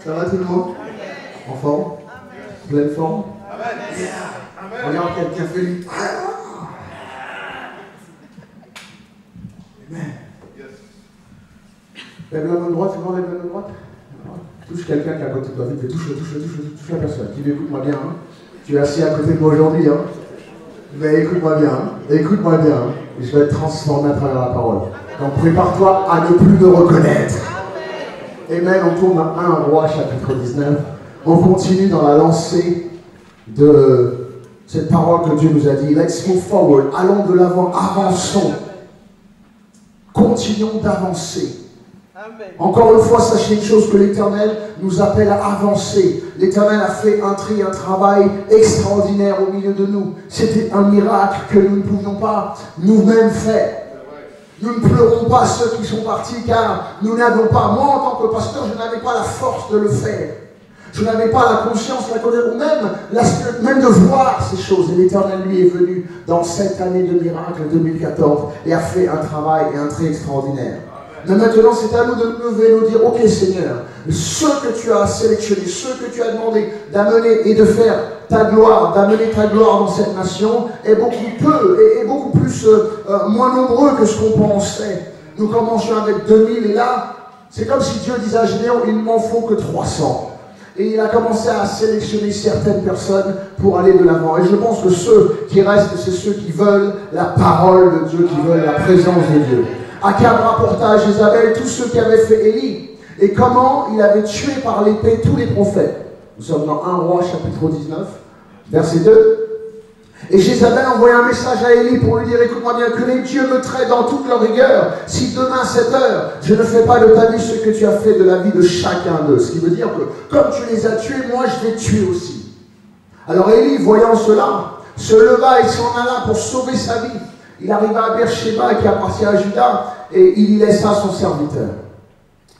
Ça va tout le monde? En forme? Pleine forme? Yeah. Regarde quelqu'un fait lui. Amen. Lève la main droite, c'est bon, lève la main droite. Touche quelqu'un qui est à côté de toi, vite, touche la personne. Qui écoute-moi bien. Hein. Tu es assis à côté de moi aujourd'hui. Hein. Mais écoute-moi bien. Hein. Écoute-moi bien. Hein. Et je vais être transformé à travers la parole. Donc prépare-toi à ne plus me reconnaître. Amen. On tourne à 1 Roi chapitre 19. On continue dans la lancée de cette parole que Dieu nous a dit. Let's move forward. Allons de l'avant. Avançons. Continuons d'avancer. Encore une fois, sachez une chose, que l'Éternel nous appelle à avancer. L'Éternel a fait un travail extraordinaire au milieu de nous. C'était un miracle que nous ne pouvions pas nous-mêmes faire. Nous ne pleurons pas ceux qui sont partis, car nous n'avons pas, moi en tant que pasteur, je n'avais pas la force de le faire. Je n'avais pas la conscience, la connaissance, ou même de voir ces choses. Et l'Éternel, lui, est venu dans cette année de miracle 2014 et a fait un travail et un trait extraordinaire. Mais maintenant, c'est à nous de nous lever et nous dire, ok Seigneur, ce que tu as sélectionné, ce que tu as demandé d'amener et de faire ta gloire, d'amener ta gloire dans cette nation, est beaucoup plus moins nombreux que ce qu'on pensait. Nous commencions avec 2000 et là, c'est comme si Dieu disait à Gédéon, il ne m'en faut que 300. Et il a commencé à sélectionner certaines personnes pour aller de l'avant. Et je pense que ceux qui restent, c'est ceux qui veulent la parole de Dieu, qui veulent la présence de Dieu. Akab rapporta à Jézabel tous ceux qui avaient fait Élie et comment il avait tué par l'épée tous les prophètes. Nous sommes dans 1 Roi chapitre 19, verset 2. Et Jézabel envoya un message à Élie pour lui dire, écoute-moi bien, que les dieux me traitent dans toute leur rigueur, si demain à cette heure, je ne fais pas de ta vie ce que tu as fait de la vie de chacun d'eux. Ce qui veut dire que comme tu les as tués, moi je vais tuer aussi. Alors Élie, voyant cela, se leva et s'en alla pour sauver sa vie. Il arriva à Beersheba qui appartient à Juda et il y laissa son serviteur.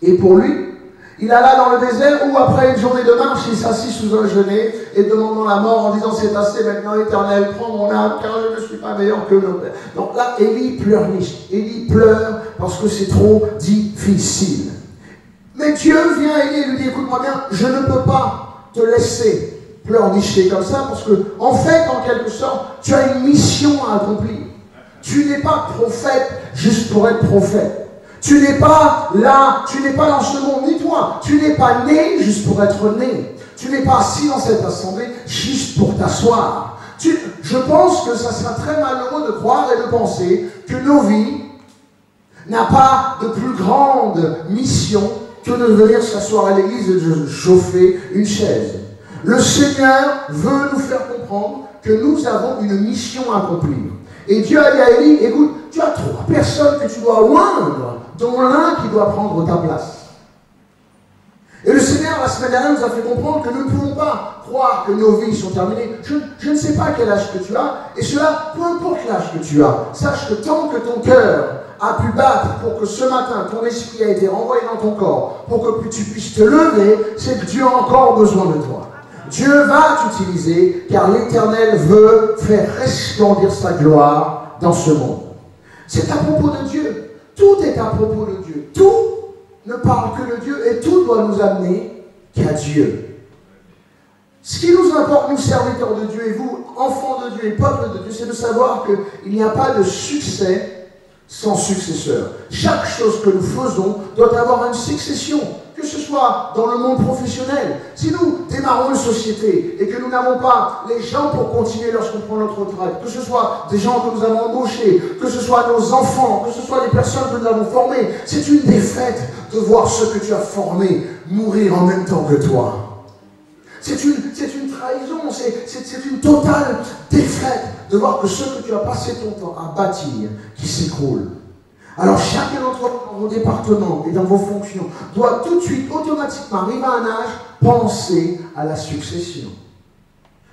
Et pour lui, il alla dans le désert où après une journée de marche, il s'assit sous un genêt et demandant la mort en disant c'est assez maintenant Éternel, prends mon âme car je ne suis pas meilleur que nos pères. Donc là, Élie pleurniche. Élie pleure parce que c'est trop difficile. Mais Dieu vient à Élie et lui dit écoute-moi bien, je ne peux pas te laisser pleurnicher comme ça parce que en fait, en quelque sorte, tu as une mission à accomplir. Tu n'es pas prophète juste pour être prophète. Tu n'es pas là, tu n'es pas dans ce monde, ni toi. Tu n'es pas né juste pour être né. Tu n'es pas assis dans cette assemblée juste pour t'asseoir. Je pense que ça sera très malheureux de croire et de penser que nos vies n'ont pas de plus grande mission que de venir s'asseoir à l'église et de chauffer une chaise. Le Seigneur veut nous faire comprendre que nous avons une mission à accomplir. Et Dieu a dit à Élie, écoute, tu as 3 personnes que tu dois oindre, dont l'un qui doit prendre ta place. Et le Seigneur, la semaine dernière, nous a fait comprendre que nous ne pouvons pas croire que nos vies sont terminées. Je ne sais pas quel âge que tu as, et cela, peu importe l'âge que tu as. Sache que tant que ton cœur a pu battre pour que ce matin, ton esprit a été renvoyé dans ton corps, pour que tu puisses te lever, c'est que Dieu a encore besoin de toi. Dieu va t'utiliser car l'Éternel veut faire resplendir sa gloire dans ce monde. C'est à propos de Dieu. Tout est à propos de Dieu. Tout ne parle que de Dieu et tout doit nous amener qu'à Dieu. Ce qui nous importe, nous serviteurs de Dieu et vous, enfants de Dieu et peuple de Dieu, c'est de savoir qu'il n'y a pas de succès sans successeur. Chaque chose que nous faisons doit avoir une succession. Que ce soit dans le monde professionnel, si nous démarrons une société et que nous n'avons pas les gens pour continuer lorsqu'on prend notre retraite, que ce soit des gens que nous avons embauchés, que ce soit nos enfants, que ce soit les personnes que nous avons formées, c'est une défaite de voir ceux que tu as formés mourir en même temps que toi. C'est une trahison, c'est une totale défaite de voir que ceux que tu as passé ton temps à bâtir qui s'écroulent. Alors chacun d'entre vous dans vos départements et dans vos fonctions doit tout de suite, automatiquement, arriver à un âge, penser à la succession.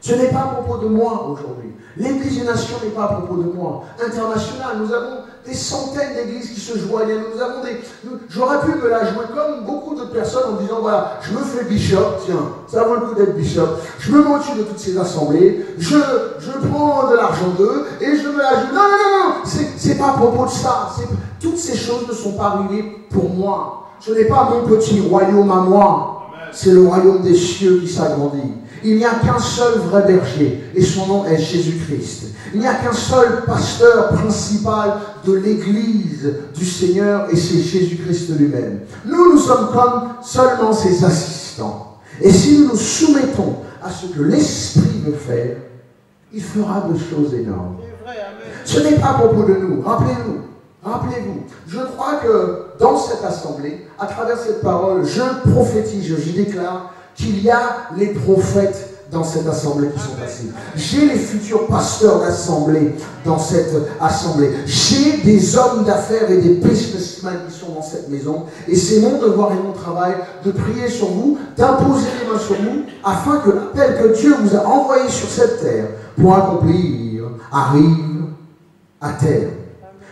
Ce n'est pas à propos de moi aujourd'hui. L'Église des Nations n'est pas à propos de moi. International, nous avons des centaines d'églises qui se joignent. J'aurais pu me la jouer comme beaucoup de personnes en disant, voilà, je me fais bishop, tiens, ça vaut le coup d'être bishop. Je me motive de toutes ces assemblées, je prends de l'argent d'eux et je me la joue. Non, c'est pas à propos de ça. Toutes ces choses ne sont pas arrivées pour moi. Ce n'est pas mon petit royaume à moi. c'est le royaume des cieux qui s'agrandit. Il n'y a qu'un seul vrai berger, et son nom est Jésus-Christ. Il n'y a qu'un seul pasteur principal de l'Église du Seigneur, et c'est Jésus-Christ lui-même. Nous sommes comme seulement ses assistants. Et si nous nous soumettons à ce que l'Esprit veut faire, il fera de choses énormes. Ce n'est pas à propos de nous. Rappelez-vous, je crois que dans cette assemblée, à travers cette parole, je prophétise, je déclare qu'il y a les prophètes dans cette assemblée qui sont assis. J'ai les futurs pasteurs d'assemblée dans cette assemblée. J'ai des hommes d'affaires et des businessmen qui sont dans cette maison. Et c'est mon devoir et mon travail de prier sur vous, d'imposer les mains sur vous, afin que l'appel que Dieu vous a envoyé sur cette terre pour accomplir arrive à terre.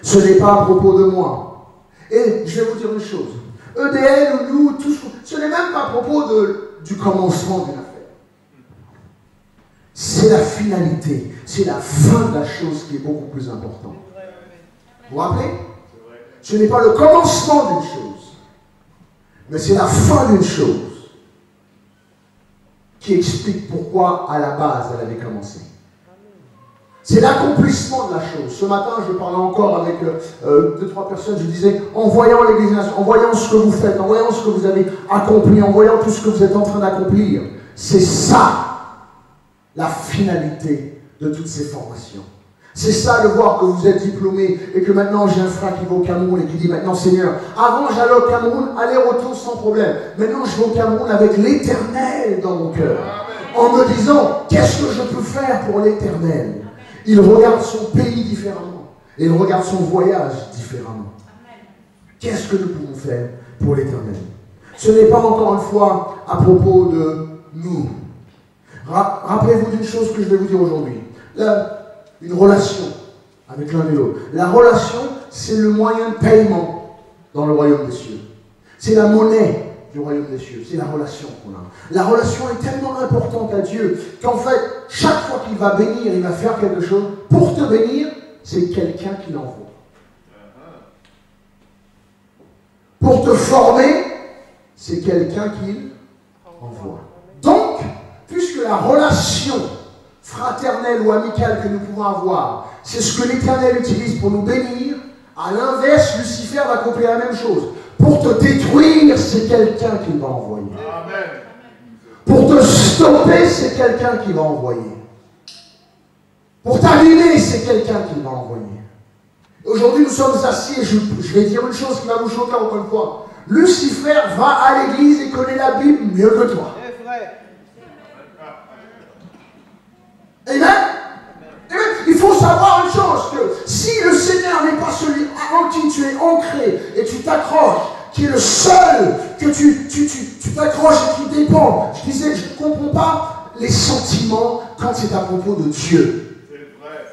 Ce n'est pas à propos de moi. Et je vais vous dire une chose. EDL ou nous, tous, ce n'est même pas à propos du commencement d'une affaire. C'est la finalité, c'est la fin de la chose qui est beaucoup plus importante. Vous vous rappelez? Ce n'est pas le commencement d'une chose, mais c'est la fin d'une chose qui explique pourquoi à la base elle avait commencé. C'est l'accomplissement de la chose. Ce matin, je parlais encore avec 2-3 personnes, je disais, en voyant l'Église, en voyant ce que vous faites, en voyant ce que vous avez accompli, en voyant tout ce que vous êtes en train d'accomplir, c'est ça la finalité de toutes ces formations. C'est ça de voir que vous êtes diplômé et que maintenant j'ai un frère qui va au Cameroun et qui dit maintenant Seigneur, avant j'allais au Cameroun, aller-retour sans problème. Maintenant je vais au Cameroun avec l'Éternel dans mon cœur. En me disant, qu'est-ce que je peux faire pour l'Éternel? Il regarde son pays différemment. Et il regarde son voyage différemment. Qu'est-ce que nous pouvons faire pour l'Éternel? Ce n'est pas encore une fois à propos de nous. Rappelez-vous d'une chose que je vais vous dire aujourd'hui. Une relation avec l'un et l'autre. La relation, c'est le moyen de paiement dans le royaume des cieux. C'est la monnaie du royaume des cieux. C'est la relation qu'on a. La relation est tellement importante à Dieu qu'en fait, chaque fois qu'il va bénir, il va faire quelque chose. Pour te bénir, c'est quelqu'un qui l'envoie. Pour te former, c'est quelqu'un qui l'envoie. Donc, puisque la relation fraternelle ou amicale que nous pouvons avoir, c'est ce que l'Éternel utilise pour nous bénir, à l'inverse, Lucifer va accomplir la même chose. Pour te détruire, c'est quelqu'un qui va envoyer. Amen. Pour te stopper, c'est quelqu'un qui va envoyer. Pour t'abîmer, c'est quelqu'un qui va envoyer. Aujourd'hui, nous sommes assis, et je vais dire une chose qui va vous choquer encore une fois. Lucifer va à l'église et connaît la Bible mieux que toi. Amen. Il faut savoir une chose, que si le Seigneur n'est pas celui en qui tu es ancré et tu t'accroches, qui est le seul que tu t'accroches et qui dépend. Je disais, je ne comprends pas les sentiments quand c'est à propos de Dieu. C'est vrai.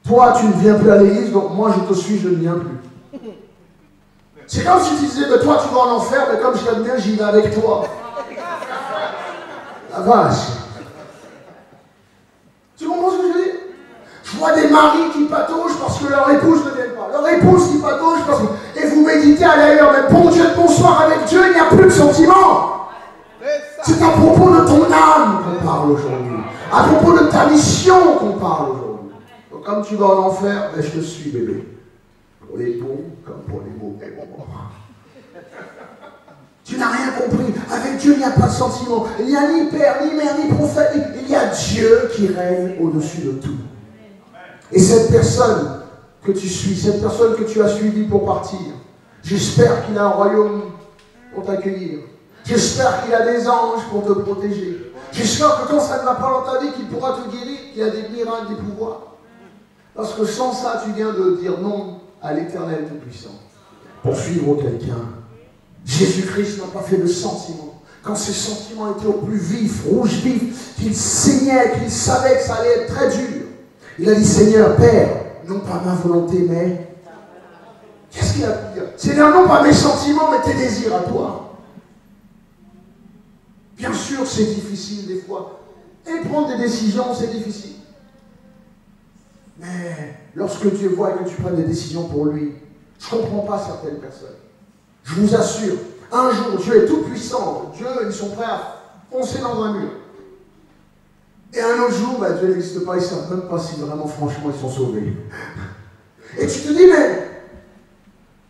Toi, tu ne viens plus à l'église, donc moi je te suis, je ne viens plus. C'est comme si tu disais, mais toi tu vas en enfer, mais comme je t'aime bien, j'y vais avec toi. La vache. Tu comprends ce que je veux dire? Je vois des maris qui pataugent parce que leur épouse ne vient pas. Leur épouse qui patauge parce que... Et vous méditez à l'ailleurs, mais bon Dieu, bonsoir avec Dieu, il n'y a plus de sentiments. C'est à propos de ton âme qu'on parle aujourd'hui. À propos de ta mission qu'on parle aujourd'hui. Donc comme tu vas en enfer, ben, je te suis bébé. Pour les bons comme pour les mauvais moments. Tu n'as rien compris. Avec Dieu, il n'y a pas de sentiment. Il n'y a ni père, ni mère, ni prophète. Il y a Dieu qui règne au-dessus de tout. Et cette personne que tu suis, cette personne que tu as suivie pour partir, j'espère qu'il a un royaume pour t'accueillir. J'espère qu'il a des anges pour te protéger. J'espère que quand ça ne va pas dans ta vie, qu'il pourra te guérir, qu'il y a des miracles, des pouvoirs. Parce que sans ça, tu viens de dire non à l'Éternel Tout-Puissant. Pour suivre quelqu'un. Jésus-Christ n'a pas fait de sentiments. Quand ses sentiments étaient au plus vif, rouge vif, qu'il saignait, qu'il savait que ça allait être très dur, il a dit, Seigneur, Père, non pas ma volonté, mais... Qu'est-ce qu'il a pu dire? Seigneur, non pas mes sentiments, mais tes désirs à toi. Bien sûr, c'est difficile des fois. Et prendre des décisions, c'est difficile. Mais lorsque Dieu voit que tu prends des décisions pour lui, je ne comprends pas certaines personnes. Je vous assure, Un jour, Dieu est tout puissant. Dieu, ils sont prêts à foncer dans un mur. Et un autre jour, Dieu n'existe pas, ils ne savent même pas si vraiment, franchement, ils sont sauvés. Et tu te dis, mais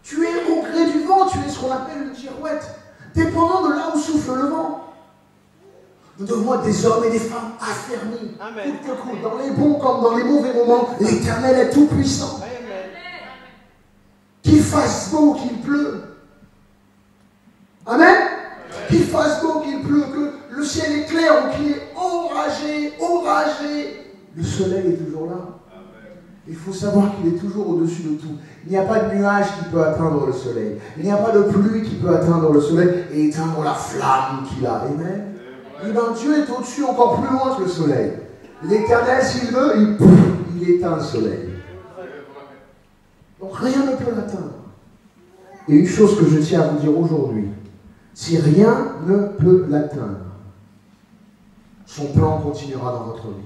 tu es au gré du vent, tu es ce qu'on appelle une girouette, dépendant de là où souffle le vent. Nous devons être des hommes et des femmes affermis, coûte que coûte, dans les bons comme dans les mauvais moments. L'Éternel est tout puissant. Qu'il fasse beau, qu'il pleut. Amen. Qu'il fasse beau, qu'il pleut, que le ciel est clair ou qu'il est oragé, le soleil est toujours là. Il faut savoir qu'il est toujours au-dessus de tout. Il n'y a pas de nuage qui peut atteindre le soleil. Il n'y a pas de pluie qui peut atteindre le soleil et éteindre la flamme qu'il a. Amen. Et bien Dieu est au-dessus, encore plus loin que le soleil. L'Éternel, s'il veut, il éteint le soleil. Donc rien ne peut l'atteindre. Et une chose que je tiens à vous dire aujourd'hui, si rien ne peut l'atteindre, son plan continuera dans votre vie.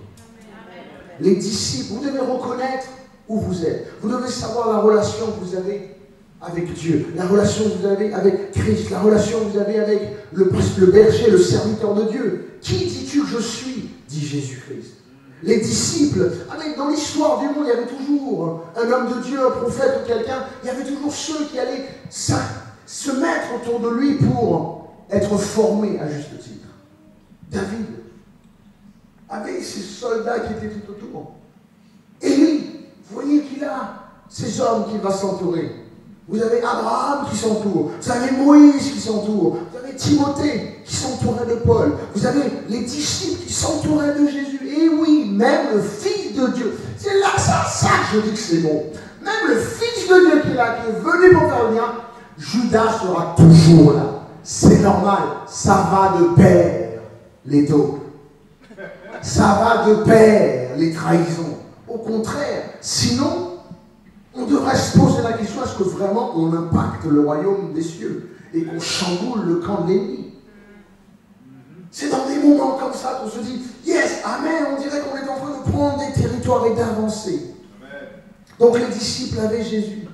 Les disciples, vous devez reconnaître où vous êtes. Vous devez savoir la relation que vous avez avec Dieu, la relation que vous avez avec Christ, la relation que vous avez avec le berger, le serviteur de Dieu. Qui dis-tu que je suis? Dit Jésus-Christ. Les disciples, dans l'histoire du monde, il y avait toujours un homme de Dieu, un prophète ou quelqu'un, il y avait toujours ceux qui allaient se mettre autour de lui pour être formés à juste titre. David avec ses soldats qui étaient tout autour. Élie, vous voyez qu'il a ces hommes qui vont s'entourer. Vous avez Abraham qui s'entoure, vous avez Moïse qui s'entoure, vous avez Timothée qui s'entourait de Paul, vous avez les disciples qui s'entouraient de Jésus. Et oui, même le Fils de Dieu. C'est là ça que je dis que c'est bon. Même le Fils de Dieu qui est là, qui est venu pour faire le bien, Judas sera toujours là. C'est normal, ça va de pair les taupes. Ça va de pair les trahisons. Au contraire, sinon, on devrait se poser la question, est-ce que vraiment on impacte le royaume des cieux et qu'on chamboule le camp de l'ennemi? C'est dans des moments comme ça qu'on se dit, yes, amen, on dirait qu'on est en train de prendre des territoires et d'avancer. Donc les disciples avaient Jésus.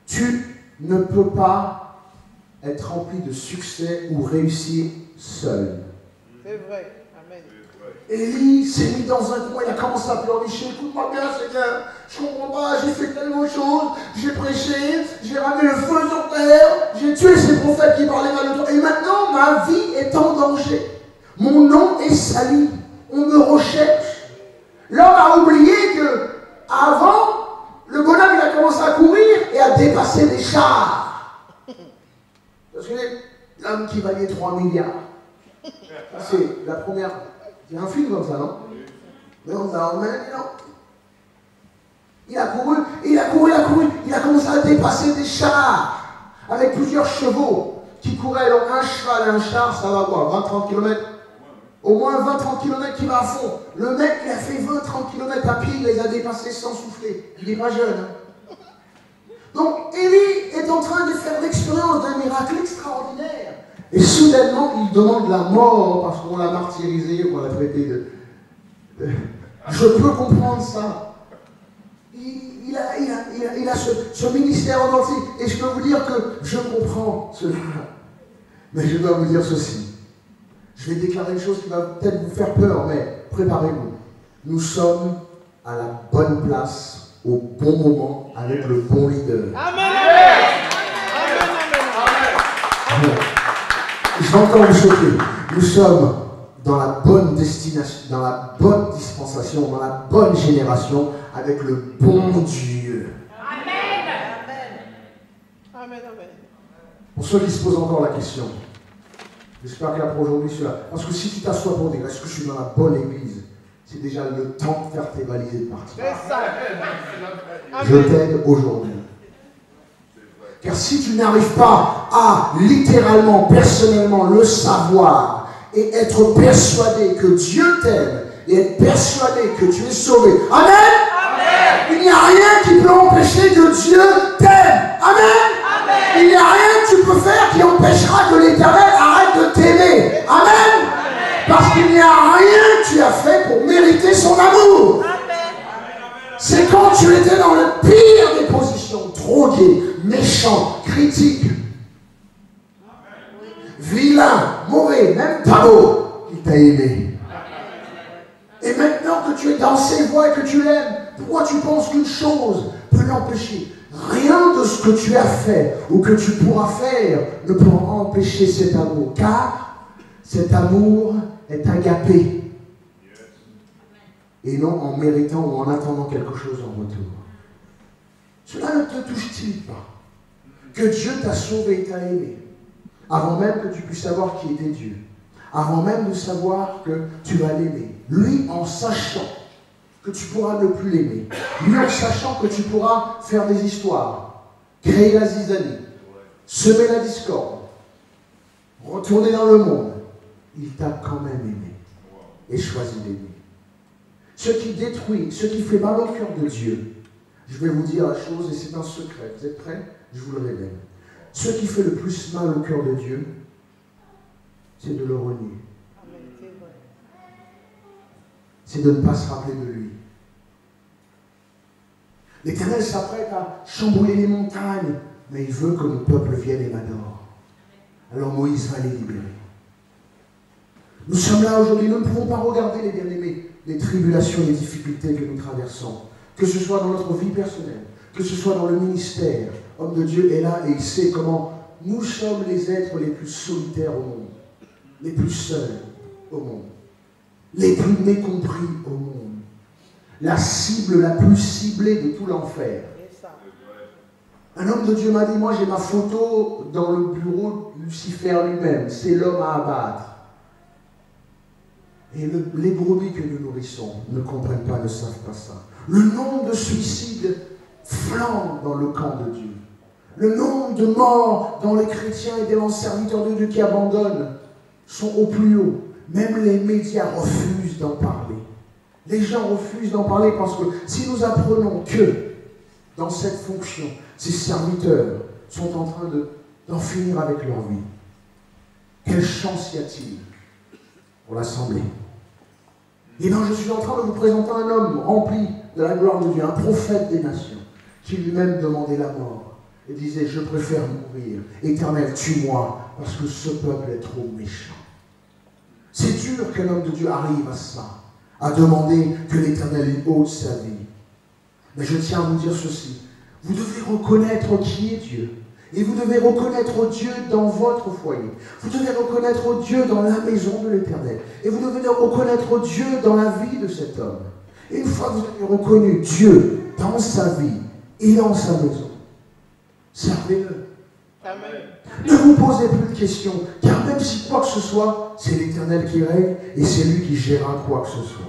Tu ne peux pas être rempli de succès ou réussir seul. C'est vrai. Élie s'est mis dans un coin, il a commencé à pleurnicher. Écoute-moi bien, Seigneur, je ne comprends pas, j'ai fait tellement de choses, j'ai prêché, j'ai ramené le feu sur terre, j'ai tué ces prophètes qui parlaient mal de toi. Et maintenant, ma vie est en danger. Mon nom est sali, on me recherche. L'homme a oublié que avant, le bonhomme il a commencé à courir et à dépasser des chars. Parce que l'homme qui valait 3 milliards, c'est la première. Il y a un film comme ça, non? Mais on a non. Il a couru, il a commencé à dépasser des chars avec plusieurs chevaux qui couraient. Donc un cheval et un char, ça va quoi? 20-30 km? Au moins 20-30 km qui va à fond. Le mec, il a fait 20-30 km à pied, il les a dépassés sans souffler. Il n'est pas jeune. Hein? Donc Élie est en train de faire l'expérience d'un miracle extraordinaire. Et soudainement, il demande la mort parce qu'on l'a martyrisé, qu'on l'a traité de... Je peux comprendre ça. Il a ce ministère en entier. Et je peux vous dire que je comprends cela. Mais je dois vous dire ceci. Je vais déclarer une chose qui va peut-être vous faire peur, mais préparez-vous. Nous sommes à la bonne place, au bon moment, avec le bon leader. Amen. Amen. Je vais encore vous choquer. Nous sommes dans la bonne destination, dans la bonne dispensation, dans la bonne génération, avec le bon Dieu. Amen. Amen. Amen. Pour ceux qui se posent encore la question, j'espère qu'il y a pour aujourd'hui cela. Parce que si tu t'assois pour dire, est-ce que je suis dans la bonne église? C'est déjà le temps de faire tes valises et de partir. C'est ça. Je t'aide aujourd'hui. Car si tu n'arrives pas à littéralement, personnellement le savoir et être persuadé que Dieu t'aime et être persuadé que tu es sauvé, amen, amen. Il n'y a rien qui peut empêcher que Dieu t'aime. Amen. Amen. Il n'y a rien que tu peux faire qui empêchera que l'Éternel arrête de t'aimer. Amen. Parce qu'il n'y a rien que tu as fait pour mériter son amour. C'est quand tu étais dans le pire des positions, drogué, méchant, critique, vilain, mauvais, même pas beau, il t'a aimé. Et maintenant que tu es dans ses voies et que tu l'aimes, pourquoi tu penses qu'une chose peut l'empêcher? Rien de ce que tu as fait ou que tu pourras faire ne pourra empêcher cet amour, car cet amour est agapé et non en méritant ou en attendant quelque chose en retour. Cela ne te touche-t-il pas que Dieu t'a sauvé et t'a aimé avant même que tu puisses savoir qui était Dieu, avant même de savoir que tu vas l'aimer, lui en sachant que tu pourras ne plus l'aimer, lui en sachant que tu pourras faire des histoires, créer la zizanie, semer la discorde, retourner dans le monde, il t'a quand même aimé et choisi d'aimer. Ce qui détruit, ce qui fait mal au cœur de Dieu, je vais vous dire la chose et c'est un secret, vous êtes prêts? Je vous le révèle. Ce qui fait le plus mal au cœur de Dieu, c'est de le renier. C'est de ne pas se rappeler de lui. L'Éternel s'apprête à chambouler les montagnes, mais il veut que le peuple vienne et l'adore. Alors Moïse va les libérer. Nous sommes là aujourd'hui, nous ne pouvons pas regarder, les bien-aimés, les tribulations et les difficultés que nous traversons, que ce soit dans notre vie personnelle, que ce soit dans le ministère. Homme de Dieu est là et il sait comment nous sommes les êtres les plus solitaires au monde, les plus seuls au monde, les plus mécompris au monde, la cible la plus ciblée de tout l'enfer. Un homme de Dieu m'a dit, moi j'ai ma photo dans le bureau de Lucifer lui-même, c'est l'homme à abattre. Et les brebis que nous nourrissons ne comprennent pas, ne savent pas ça. Le nombre de suicides flambe dans le camp de Dieu. Le nombre de morts dans les chrétiens et des serviteurs de Dieu qui abandonnent sont au plus haut. Même les médias refusent d'en parler. Les gens refusent d'en parler parce que si nous apprenons que dans cette fonction, ces serviteurs sont en train d'en finir avec leur vie, quelle chance y a-t-il pour l'Assemblée? Eh bien, je suis en train de vous présenter un homme rempli de la gloire de Dieu, un prophète des nations, qui lui-même demandait la mort et disait, je préfère mourir. Éternel, tue-moi, parce que ce peuple est trop méchant. C'est dur qu'un homme de Dieu arrive à ça, à demander que l'Éternel lui ôte sa vie. Mais je tiens à vous dire ceci, vous devez reconnaître qui est Dieu. Et vous devez reconnaître Dieu dans votre foyer. Vous devez reconnaître Dieu dans la maison de l'Éternel. Et vous devez reconnaître Dieu dans la vie de cet homme. Et une fois que vous avez reconnu Dieu dans sa vie et dans sa maison, servez-le. Ne vous posez plus de questions, car même si quoi que ce soit, c'est l'Éternel qui règne et c'est lui qui gérera quoi que ce soit.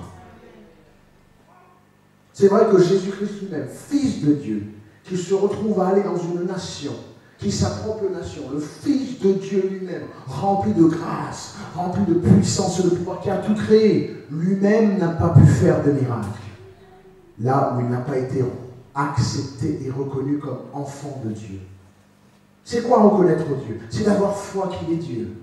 C'est vrai que Jésus-Christ lui-même, Fils de Dieu, qui se retrouve à aller dans une nation, qui est sa propre nation, le Fils de Dieu lui-même, rempli de grâce, rempli de puissance et de pouvoir, qui a tout créé, lui-même n'a pas pu faire de miracle. Là où il n'a pas été accepté et reconnu comme enfant de Dieu. C'est quoi reconnaître Dieu? C'est d'avoir foi qu'il est Dieu.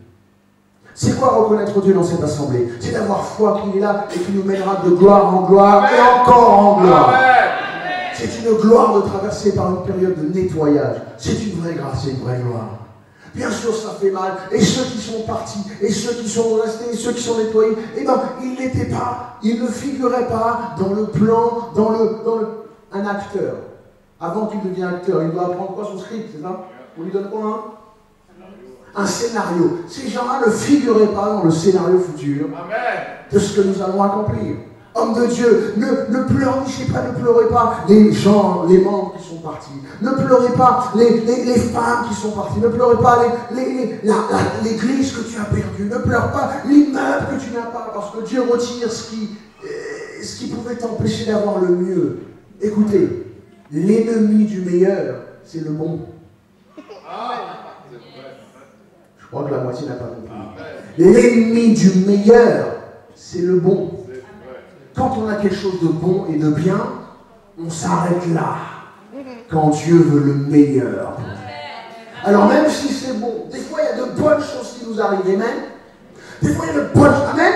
C'est quoi reconnaître Dieu dans cette assemblée? C'est d'avoir foi qu'il est là et qu'il nous mènera de gloire en gloire et encore en gloire. C'est une gloire de traverser par une période de nettoyage. C'est une vraie grâce et une vraie gloire. Bien sûr, ça fait mal. Et ceux qui sont partis, et ceux qui sont restés, et ceux qui sont nettoyés, eh bien, ils n'étaient pas, ils ne figuraient pas dans le plan, un acteur. Avant qu'il devienne acteur, il doit apprendre quoi son script, c'est ça? On lui donne quoi, un scénario. Ces gens-là ne figuraient pas dans le scénario futur de ce que nous allons accomplir. Hommes de Dieu, ne pleurnichez pas, ne pleurez pas les gens, les membres qui sont partis. Ne pleurez pas les femmes qui sont parties. Ne pleurez pas l'église que tu as perdue. Ne pleure pas l'immeuble que tu n'as pas, parce que Dieu retire ce qui pouvait t'empêcher d'avoir le mieux. Écoutez, l'ennemi du meilleur, c'est le bon. Je crois que la moitié n'a pas compris. L'ennemi du meilleur, c'est le bon. Quand on a quelque chose de bon et de bien, on s'arrête là. Quand Dieu veut le meilleur. Alors même si c'est bon, des fois il y a de bonnes choses qui nous arrivent, amen. Des fois il y a de bonnes, amen.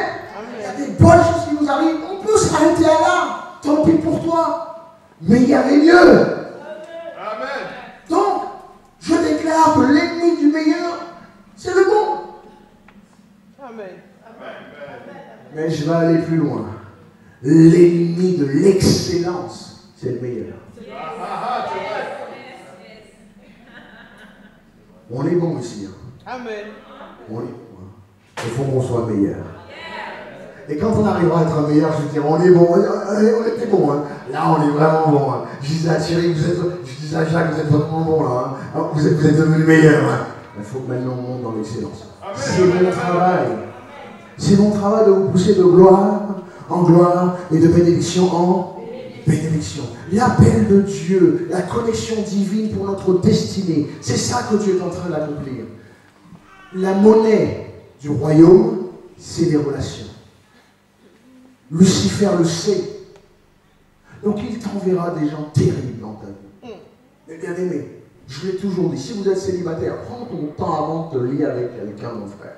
Il y a des bonnes choses qui nous arrivent, on peut s'arrêter là. Tant pis pour toi. Mais il y avait mieux. Amen. Donc, je déclare que l'ennemi du meilleur, c'est le bon. Mais je vais aller plus loin. L'ennemi de l'excellence, c'est le meilleur. On est bon ici. Amen. On est bon. Il faut qu'on soit meilleur. Et quand on arrivera à être meilleur, je vais dire, on est bon, on était bon. Hein. Là, on est vraiment bon. Hein. Je disais à Thierry, je disais à Jacques, vous êtes vraiment bon là. Hein. Vous êtes devenus meilleurs. Hein. Il faut que maintenant on monte dans l'excellence. C'est mon travail. C'est mon travail de vous pousser de gloire en gloire et de bénédiction en bénédiction. L'appel de Dieu, la connexion divine pour notre destinée, c'est ça que Dieu est en train d'accomplir. La monnaie du royaume, c'est les relations. Lucifer le sait. Donc il t'enverra des gens terribles dans ta vie. Mais bien aimé, je l'ai toujours dit, si vous êtes célibataire, prends ton temps avant de te lier avec quelqu'un, mon frère.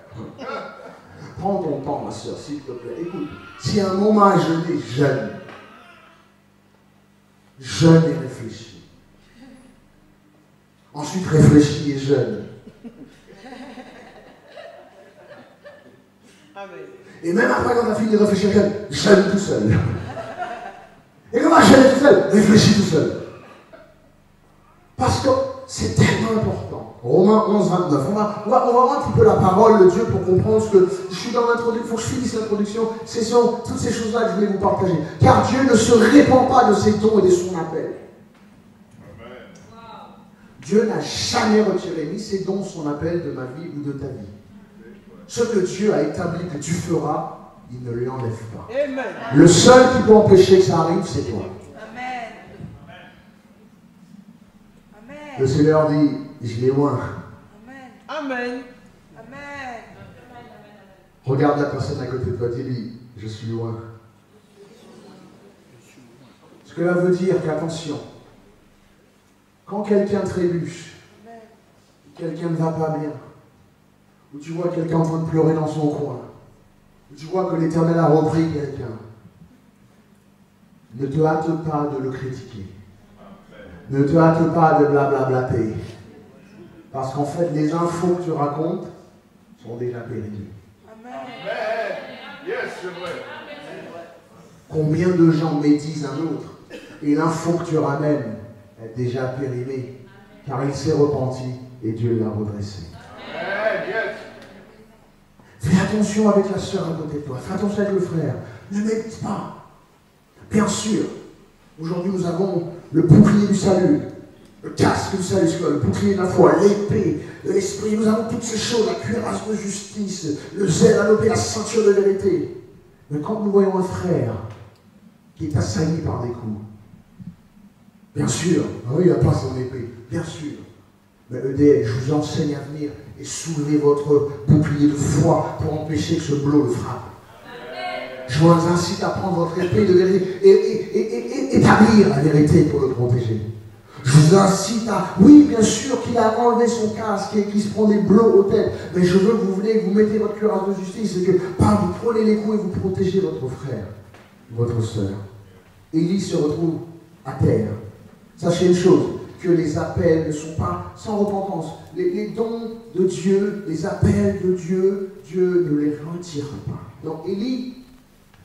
Prends ton temps, ma soeur, s'il te plaît. Écoute, si à un moment à jeûner, jeûne. Jeûne et réfléchis. Ensuite, réfléchis et jeûne. Et même après, quand on a fini de réfléchir, jeûne tout seul. Et comment jeûner tout seul? Réfléchis tout seul. Parce que c'est tellement important. Romains 11, 29. On va voir un petit peu la parole de Dieu pour comprendre ce que je suis dans l'introduction. Il faut que je finisse l'introduction. Ce sont toutes ces choses-là que je voulais vous partager. Car Dieu ne se répand pas de ses dons et de son appel. Amen. Dieu n'a jamais retiré ni ses dons, son appel de ma vie ou de ta vie. Ce que Dieu a établi que tu feras, il ne l'enlève pas. Amen. Le seul qui peut empêcher que ça arrive, c'est toi. Amen. Le Seigneur dit, je l'ai loin. Amen. Amen. Regarde la personne à côté de toi, dis-lui, je suis loin. Ce que cela veut dire qu'attention, quand quelqu'un trébuche, quelqu'un ne va pas bien, ou tu vois quelqu'un en train de pleurer dans son coin, ou tu vois que l'Éternel a repris quelqu'un, ne te hâte pas de le critiquer. Ne te hâte pas de blablablater. Parce qu'en fait, les infos que tu racontes sont déjà périmées. Amen. Yes, c'est vrai. Combien de gens médisent un autre et l'info que tu ramènes est déjà périmée, car il s'est repenti et Dieu l'a redressé. Amen. Yes. Fais attention avec la sœur à côté de toi. Fais attention avec le frère. Ne médite pas. Bien sûr, aujourd'hui nous avons le bouclier du salut, le casque du salut, le bouclier de la foi, l'épée de l'esprit. Nous avons toutes ces choses, la cuirasse de justice, le zèle à l'obéir, la ceinture de vérité. Mais quand nous voyons un frère qui est assailli par des coups, bien sûr, oui, il n'a pas son épée, bien sûr. Mais EDL, je vous enseigne à venir et soulever votre bouclier de foi pour empêcher que ce blot le frappe. Je vous incite à prendre votre épée de vérité et établir la vérité pour le protéger. Je vous incite à... Oui, bien sûr qu'il a enlevé son casque et qu'il se prend des blocs aux têtes. Mais je veux que vous venez, que vous mettez votre cuirasse de justice et que, vous prenez les coups et vous protégez votre frère, votre soeur. Élie se retrouve à terre. Sachez une chose, que les appels ne sont pas sans repentance. Les dons de Dieu, les appels de Dieu, Dieu ne les retire pas. Donc Élie,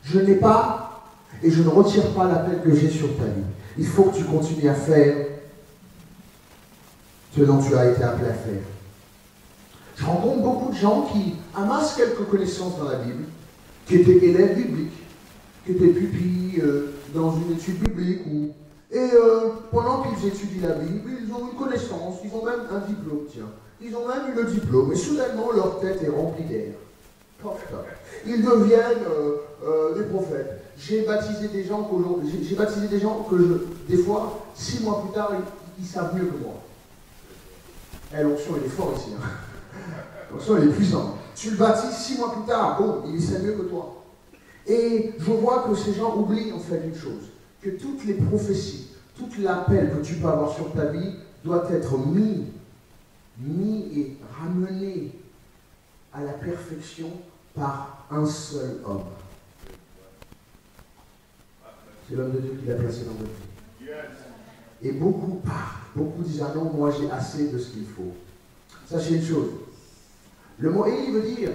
je n'ai pas et je ne retire pas l'appel que j'ai sur ta vie. Il faut que tu continues à faire ce dont tu as été appelé à faire. Je rencontre beaucoup de gens qui amassent quelques connaissances dans la Bible, qui étaient élèves bibliques, qui étaient pupilles dans une étude biblique, et pendant qu'ils étudient la Bible, ils ont une connaissance, ils ont même un diplôme, tiens. Ils ont même eu le diplôme, et soudainement leur tête est remplie d'air. Ils deviennent des prophètes. J'ai baptisé des gens que des fois, 6 mois plus tard, ils savent mieux que moi. L'onction, elle est forte ici. Hein. L'onction, elle est puissante. Tu le baptises 6 mois plus tard, bon, il sait mieux que toi. Et je vois que ces gens oublient en fait une chose, que toutes les prophéties, tout l'appel que tu peux avoir sur ta vie doit être mis et ramené à la perfection par un seul homme. C'est l'homme de Dieu qui l'a placé dans votre vie. Et beaucoup disent, ah non, moi j'ai assez de ce qu'il faut. Sachez une chose, le mot Élie veut dire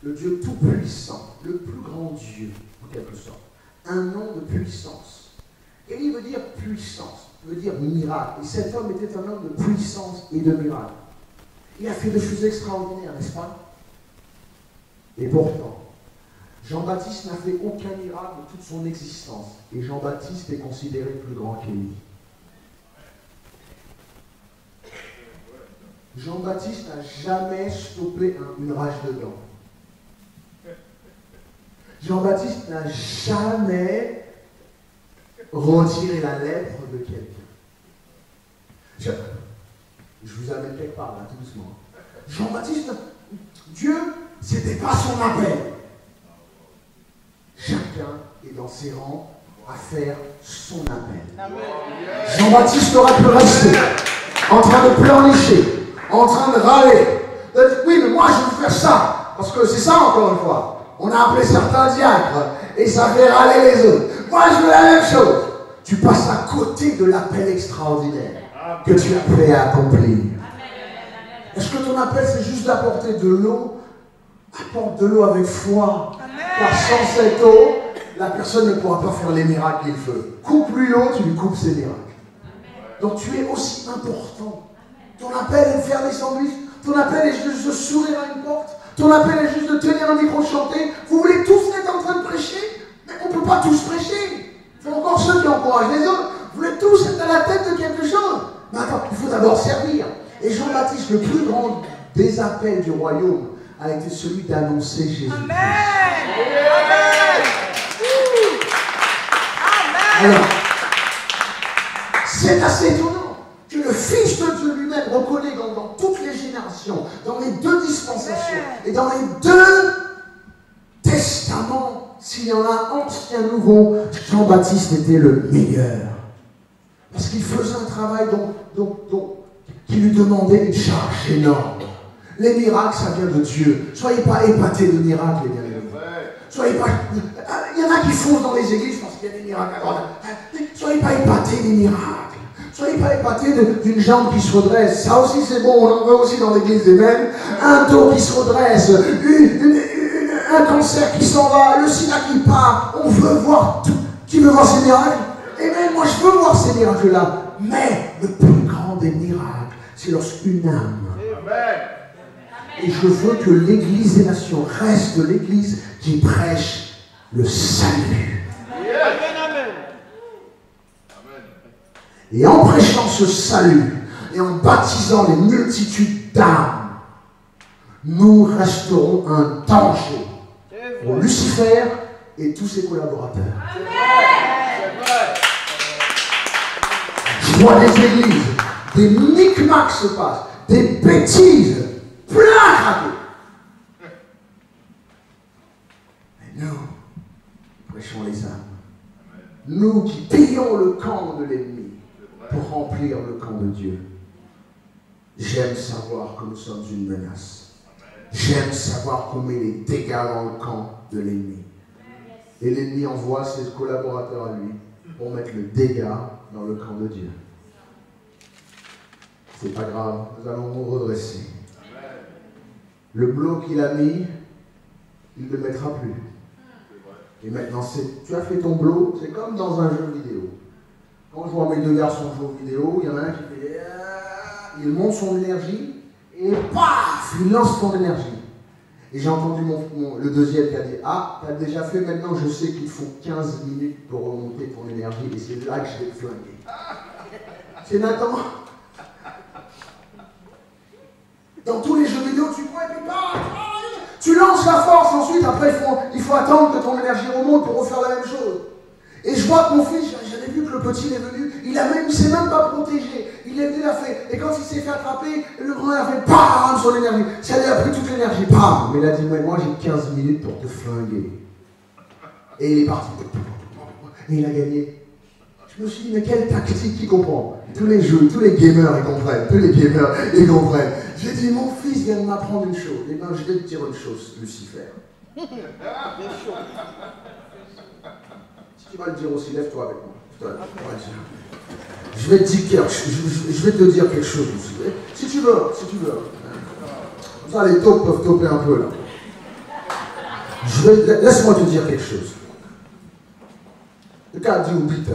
le Dieu tout-puissant, le plus grand Dieu, en quelque sorte. Un nom de puissance. Et il veut dire puissance, il veut dire miracle. Et cet homme était un homme de puissance et de miracle. Il a fait des choses extraordinaires, n'est-ce pas? Et pourtant, Jean-Baptiste n'a fait aucun miracle de toute son existence. Et Jean-Baptiste est considéré plus grand qu'Élie. Jean-Baptiste n'a jamais stoppé une rage de dents. Jean-Baptiste n'a jamais retiré la lèpre de quelqu'un. Je vous amène quelque part, là, tout doucement. Jean-Baptiste, Dieu, c'était pas son appel. Chacun est dans ses rangs à faire son appel. Jean-Baptiste aurait pu rester en train de pleurnicher, en train de râler. Oui, mais moi, je veux faire ça. Parce que c'est ça, encore une fois. On a appelé certains diacres et ça fait râler les autres. Moi, je veux la même chose. Tu passes à côté de l'appel extraordinaire que tu es prêt à accomplir. Est-ce que ton appel, c'est juste d'apporter de l'eau? Apporte de l'eau avec foi. Car sans cette eau, la personne ne pourra pas faire les miracles qu'il veut. Coupe-lui l'eau, tu lui coupes ses miracles. Donc tu es aussi important. Ton appel est de faire des sandwichs. Ton appel est juste de sourire à une porte. Ton appel est juste de tenir un micro, de chanter. Vous voulez tous être en train de prêcher? Mais on ne peut pas tous prêcher. Il faut encore ceux qui encouragent les autres. Vous voulez tous être à la tête de quelque chose. Mais attends, il faut d'abord servir. Et Jean-Baptiste, le plus grand des appels du royaume, a été celui d'annoncer Jésus. Amen. Alors, c'est assez étonnant que le Fils de Dieu lui-même reconnaît dans toutes les générations, dans les deux dispensations et dans les deux testaments, s'il y en a ancien, nouveau, Jean-Baptiste était le meilleur. Parce qu'il faisait un travail qui lui demandait une charge énorme. Les miracles, ça vient de Dieu. Soyez pas épatés de miracles, les bien-aimés. Soyez pas. Il y en a qui foncent dans les églises parce qu'il y a des miracles. Soyez pas épatés des miracles. Soyez pas épatés d'une jambe qui se redresse. Ça aussi, c'est bon. On en veut aussi dans l'église des mêmes. Un dos qui se redresse. Un cancer qui s'en va. Le sida qui part. On veut voir tout. Qui veut voir ces miracles? Et même moi, je veux voir ces miracles-là. Mais le plus grand des miracles, c'est lorsqu'une âme. Amen. Et je veux que l'Église des nations reste l'Église qui prêche le salut. Amen. Et en prêchant ce salut et en baptisant les multitudes d'âmes, nous resterons un danger pour Lucifer et tous ses collaborateurs. Je vois des églises, des micmacs se passent, des bêtises. Plein craqué. Mais nous, prêchons les âmes. Nous qui pillons le camp de l'ennemi pour remplir le camp de Dieu. J'aime savoir que nous sommes une menace. J'aime savoir qu'on met les dégâts dans le camp de l'ennemi. Et l'ennemi envoie ses collaborateurs à lui pour mettre le dégât dans le camp de Dieu. C'est pas grave, nous allons nous redresser. Le blot qu'il a mis, il ne le mettra plus. Et maintenant, tu as fait ton blot, c'est comme dans un jeu vidéo. Quand je vois mes deux garçons jouer aux vidéo, il y en a un qui fait... il monte son énergie, et paf, il lance son énergie. Et j'ai entendu le deuxième qui a dit, ah, tu as déjà fait, maintenant je sais qu'il faut 15 minutes pour remonter ton énergie, et c'est là que je vais te flinguer. C'est Nathan. Dans tous les jeux vidéo, tu crois, et puis tu lances la force, ensuite, après, il faut attendre que ton énergie remonte pour refaire la même chose. Et je vois que mon fils, j'avais vu que le petit est venu, il s'est même pas protégé, il est venu, il a fait, et quand il s'est fait attraper, le grand a fait, bam, son énergie, ça lui a pris toute l'énergie, bam, mais il a dit, mais moi j'ai 15 minutes pour te flinguer. Et il est parti, et il a gagné. Je me suis dit, mais quelle tactique il comprend? Tous les jeux, tous les gamers, ils comprennent. Tous les gamers, ils comprennent. J'ai dit, mon fils vient de m'apprendre une chose. Eh bien, je vais te dire une chose, Lucifer. Bien sûr. Si tu vas le dire aussi, lève-toi avec moi. Je vais te dire quelque chose aussi. Si tu veux. Comme ça, les taupes peuvent tauper un peu, là. Laisse-moi te dire quelque chose. Le gars dit oublie ta.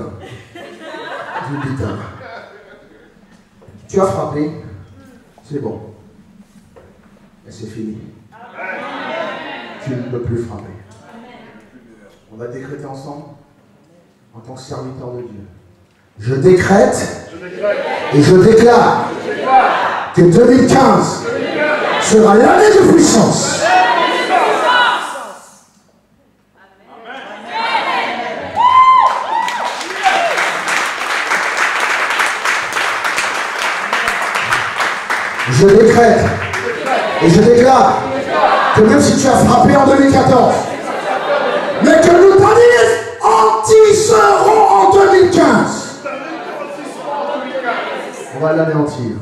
Tu as frappé, c'est bon. Et c'est fini. Tu ne peux plus frapper. On va décréter ensemble en tant que serviteur de Dieu. Je décrète et je déclare que 2015 sera l'année de puissance. Je décrète et je déclare que même si tu as frappé en 2014, mais que nous serons en 2015. On va l'anéantir.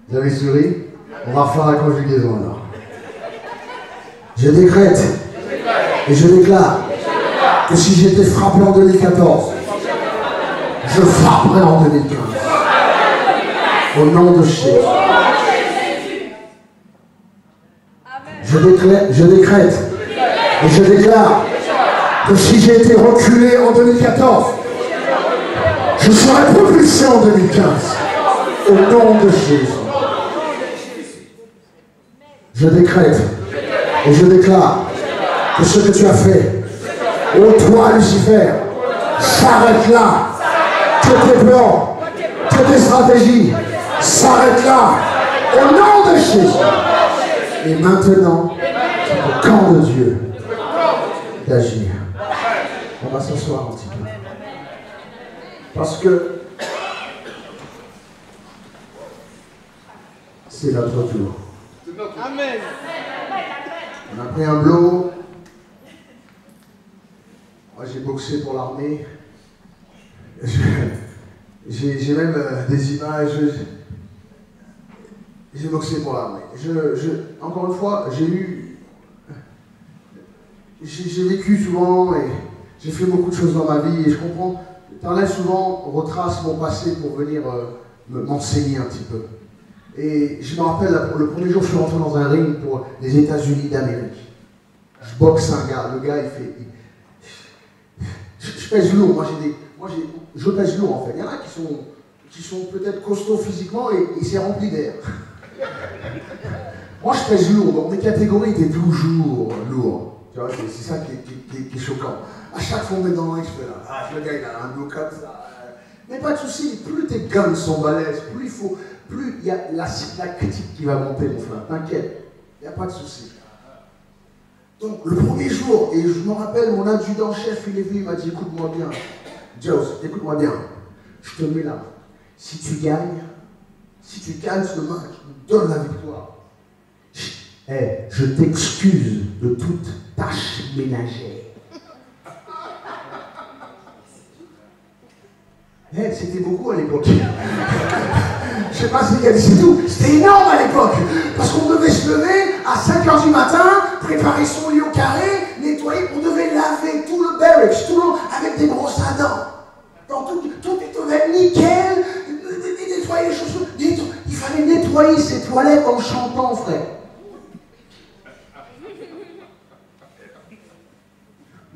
Vous avez souri? On va refaire la conjugaison alors. Je décrète et je déclare que si j'étais frappé en 2014, je frapperai en 2015. Au nom de Jésus. Je décrète et je déclare que si j'ai été reculé en 2014, je serai propulsé en 2015. Au nom de Jésus. Je décrète et je déclare que ce que tu as fait, ô toi Lucifer, s'arrête là. Que tes plans, que tes stratégies s'arrête là, au nom de Jésus. Et maintenant, au camp de Dieu d'agir. On va s'asseoir un petit peu. Parce que c'est notre tour. Amen. On a pris un blow. Moi, j'ai boxé pour l'armée. J'ai même des images. J'ai boxé pour l'armée. Encore une fois, j'ai vécu souvent et j'ai fait beaucoup de choses dans ma vie et je comprends. L'Éternel souvent retrace mon passé pour venir m'enseigner un petit peu. Et je me rappelle, le premier jour, je suis rentré dans un ring pour les États-Unis d'Amérique. Je boxe un gars. Le gars, il fait. Je pèse lourd. Je pèse lourd en fait. Il y en a qui sont peut-être costauds physiquement et c'est rempli d'air. Moi, je pèse lourd. Donc mes catégories étaient toujours lourdes. Tu vois, c'est ça qui est choquant. À chaque fois, on met dans le ring, je fais là. Ah, le gars, il a un dos comme ça. Mais pas de souci. Plus tes guns sont balèzes, plus il y a la critique qui va monter, mon frère. T'inquiète. Il n'y a pas de souci. Donc, le premier jour, et je me rappelle, mon adjudant-chef, il est venu, il m'a dit, écoute-moi bien. Joe, écoute-moi bien. Je te mets là. Si tu gagnes ce match, tu me donnes la victoire. Je t'excuse de toute tâche ménagère. C'était beaucoup à l'époque. Je sais pas si c'est tout. C'était énorme à l'époque. Parce qu'on devait se lever à 5h du matin, préparer son lit au carré, nettoyer, on devait laver tout le barracks, avec des brosses à dents. Donc tout était nickel, nettoyer les chaussures. Il fallait nettoyer ses toilettes en chantant, frère.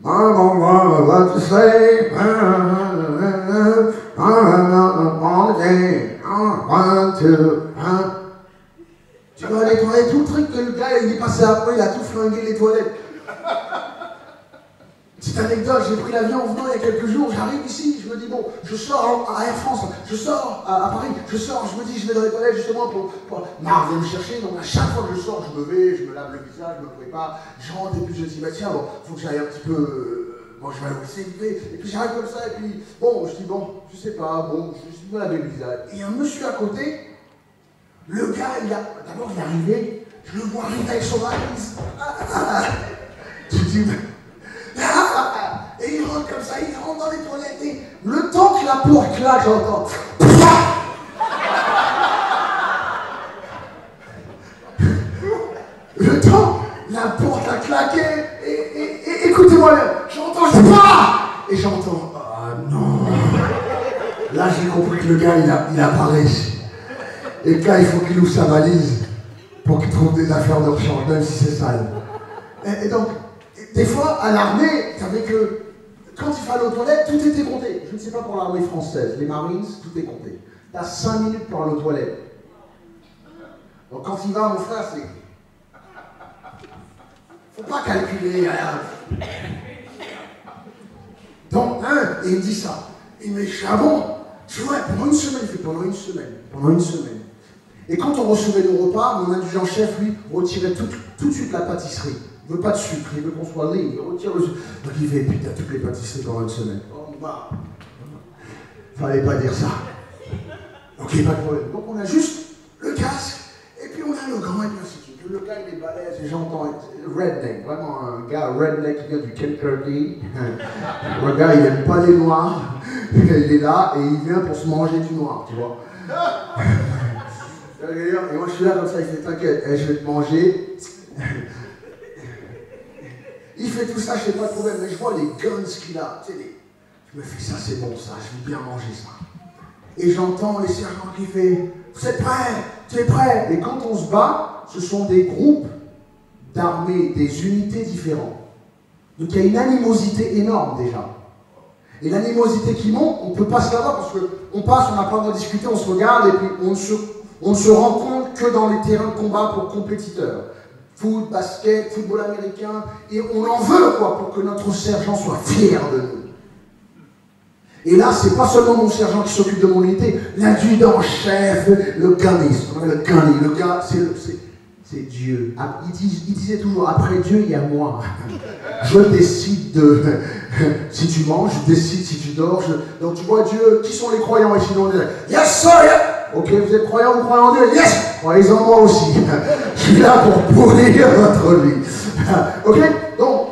What to say? Tu vas nettoyer tout le truc que le gars il est passé après, il a tout flingué les toilettes. Petite anecdote, j'ai pris l'avion en venant il y a quelques jours, j'arrive ici, je me dis bon, je sors à Air France, je sors à Paris, je me dis je vais dans les toilettes justement pour Marc vient me chercher, donc à chaque fois que je sors, je me vais, je me lave le visage, je me prépare, je rentre et puis je dis bah tiens bon, faut que j'aille un petit peu. Bon, je vais aller au CIP, et puis j'arrive comme ça, et puis, bon, je dis, bon, je sais pas, bon, je me lave le visage. Et un monsieur à côté, le gars, d'abord il est arrivé, je le vois arriver avec son valise. Tu dis, et il rentre comme ça, il rentre dans les toilettes, et le temps que la porte claque, j'entends. Le temps, la porte a claqué, et écoutez-moi bien, j'entends pas, et j'entends, ah non. Là j'ai compris que le gars il apparaît. Et là il faut qu'il ouvre sa valise pour qu'il trouve des affaires de rechange, même si c'est sale. Et donc, des fois, à l'armée, tu savais que quand il fallait aux toilettes, tout était compté. Je ne sais pas pour l'armée française, les Marines, tout est compté. Tu as 5 minutes pour aller aux toilettes. Donc quand il va, mon frère, c'est... Faut pas calculer. Donc, et il me dit ça. Il me dit, ah bon? Je dis, ouais, pendant une semaine. Il fait, pendant une semaine. Et quand on recevait le repas, mon adjudant-chef, lui, retirait tout de suite la pâtisserie. Il ne veut pas de sucre, il veut qu'on soit libre. Il retire le sucre. Donc il fait, putain, toutes les pâtisseries pendant une semaine. Oh, bah. Fallait pas dire ça. Donc il n'y a pas de problème. Donc on a juste le casque, et puis on a le grand et puis ainsi de suite. Le gars, il est balèze, et j'entends redneck, vraiment un gars redneck qui vient du Kentucky. Le gars, il n'aime pas les noirs. Il est là, et il vient pour se manger du noir, tu vois. Et moi je suis là comme ça, il fait t'inquiète, je vais te manger. Il fait tout ça, je n'ai pas de problème, mais je vois les guns qu'il a. Tu sais, je me fais ça, c'est bon ça, je vais bien manger ça. Et j'entends les sergents qui font vous êtes prêts, tu es prêt. Et quand on se bat, ce sont des groupes d'armées, des unités différentes. Donc il y a une animosité énorme déjà. Et l'animosité qui monte, on ne peut pas se l'avoir parce qu'on passe, on n'a pas le droit de discuter, on se regarde et puis on ne se rend compte que dans les terrains de combat pour compétiteurs. Foot, basket, football américain, et on en veut quoi pour que notre sergent soit fier de nous. Et là, c'est pas seulement mon sergent qui s'occupe de mon unité, l'adjudant-chef, le guniste, le gars, c'est Dieu. Il disait toujours, après Dieu, il y a moi. Je décide de... si tu manges, je décide si tu dors. Donc tu vois Dieu, qui sont les croyants ici? On dit, yes sir, yeah. Ok, vous êtes croyants, vous croyez en Dieu? Yes! Croyez en moi aussi. Je suis là pour pourrir votre vie. Ok? Donc,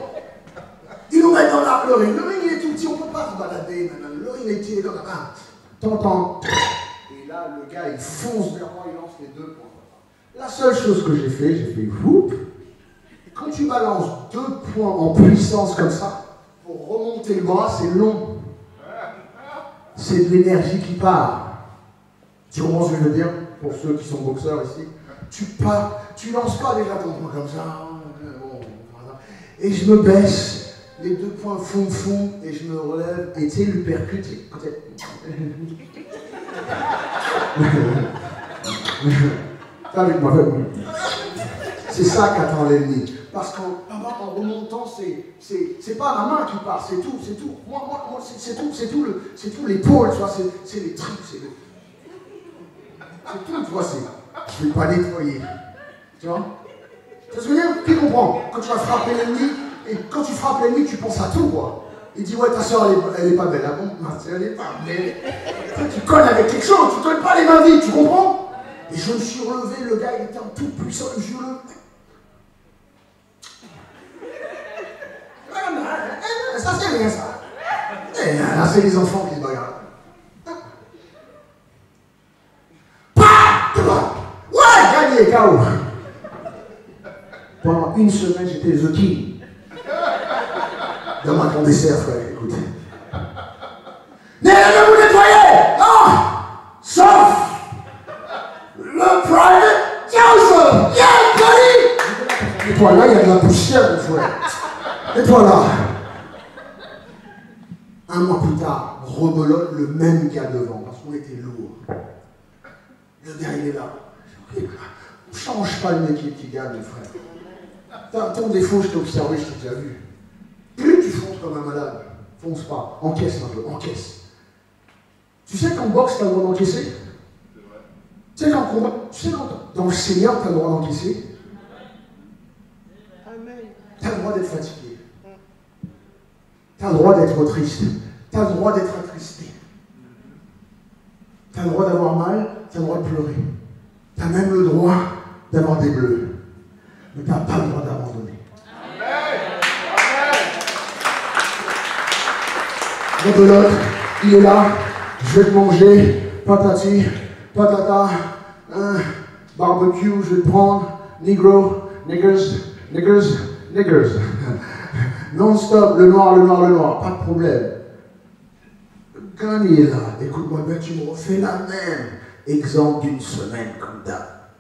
ils nous mettent dans le ring. Le ring, il est tout petit, on ne peut pas se balader. Le ring est petit, comme ça. T'entends? Et là, le gars, il fonce vers moi, il lance les 2 points. La seule chose que j'ai fait whoop. Quand tu balances 2 points en puissance comme ça, pour remonter le bras, c'est long. C'est de l'énergie qui part. Tu comprends ce que je veux dire? Pour ceux qui sont boxeurs ici, tu lances pas déjà ton poing comme ça. Et je me baisse, les 2 points font, et je me relève, et tu sais, le percute, avec moi. C'est ça qu'attend l'ennemi. Parce qu'en remontant, c'est pas ma main qui part, c'est tout. Moi, c'est tout l'épaule, tu vois, c'est les tripes, c'est tout, tu vois, je ne vais pas nettoyer. Tu vois? Tu vois ce que je veux dire? Qui comprend? Quand tu vas frapper l'ennemi, et quand tu frappes l'ennemi, tu penses à tout, quoi. Il dit, ouais, ta soeur, elle est pas belle. Ah bon? Elle est pas belle. Tu colles avec quelque chose, tu colles pas les mains vides, tu comprends? Et je me suis relevé, le gars, il était en tout puissant, je me ça, c'est rien, ça. Et là, c'est les enfants qui se bagarrent. Ouais, gagné, KO. Pendant une semaine, j'étais the king. Donne-moi ton dessert, frère, écoute. Ne vous nettoyez! Non! Sauf le private Joseph! Yeah, Johnny! Et toi là, il y a de la poussière, mon frère. Et toi là. Un mois plus tard, rebelote le même gars devant, parce qu'on était lourd. Le gars, il est là. Ne change pas une équipe qui gagne, mon frère. Ton défaut, je t'ai observé, je t'ai déjà vu. Plus tu fonces comme un malade, fonce pas. Encaisse un peu, encaisse. Tu sais qu'en boxe, tu as le droit d'encaisser? Tu sais qu'en combat, tu sais quand dans le Seigneur, tu as le droit d'encaisser? Tu as le droit d'être fatigué. Tu as le droit d'être triste. Tu as le droit d'être attristé. Tu as le droit d'avoir mal, tu as le droit de pleurer. Tu as même le droit d'avoir des bleus. Mais tu n'as pas le droit d'abandonner. Rebelote, il est là, je vais te manger, patati, patata, barbecue, je vais te prendre, negro, niggers. Non-stop, le noir, pas de problème. Quand il est là, écoute-moi bien, tu me refais la même. Exemple d'une semaine comme ça.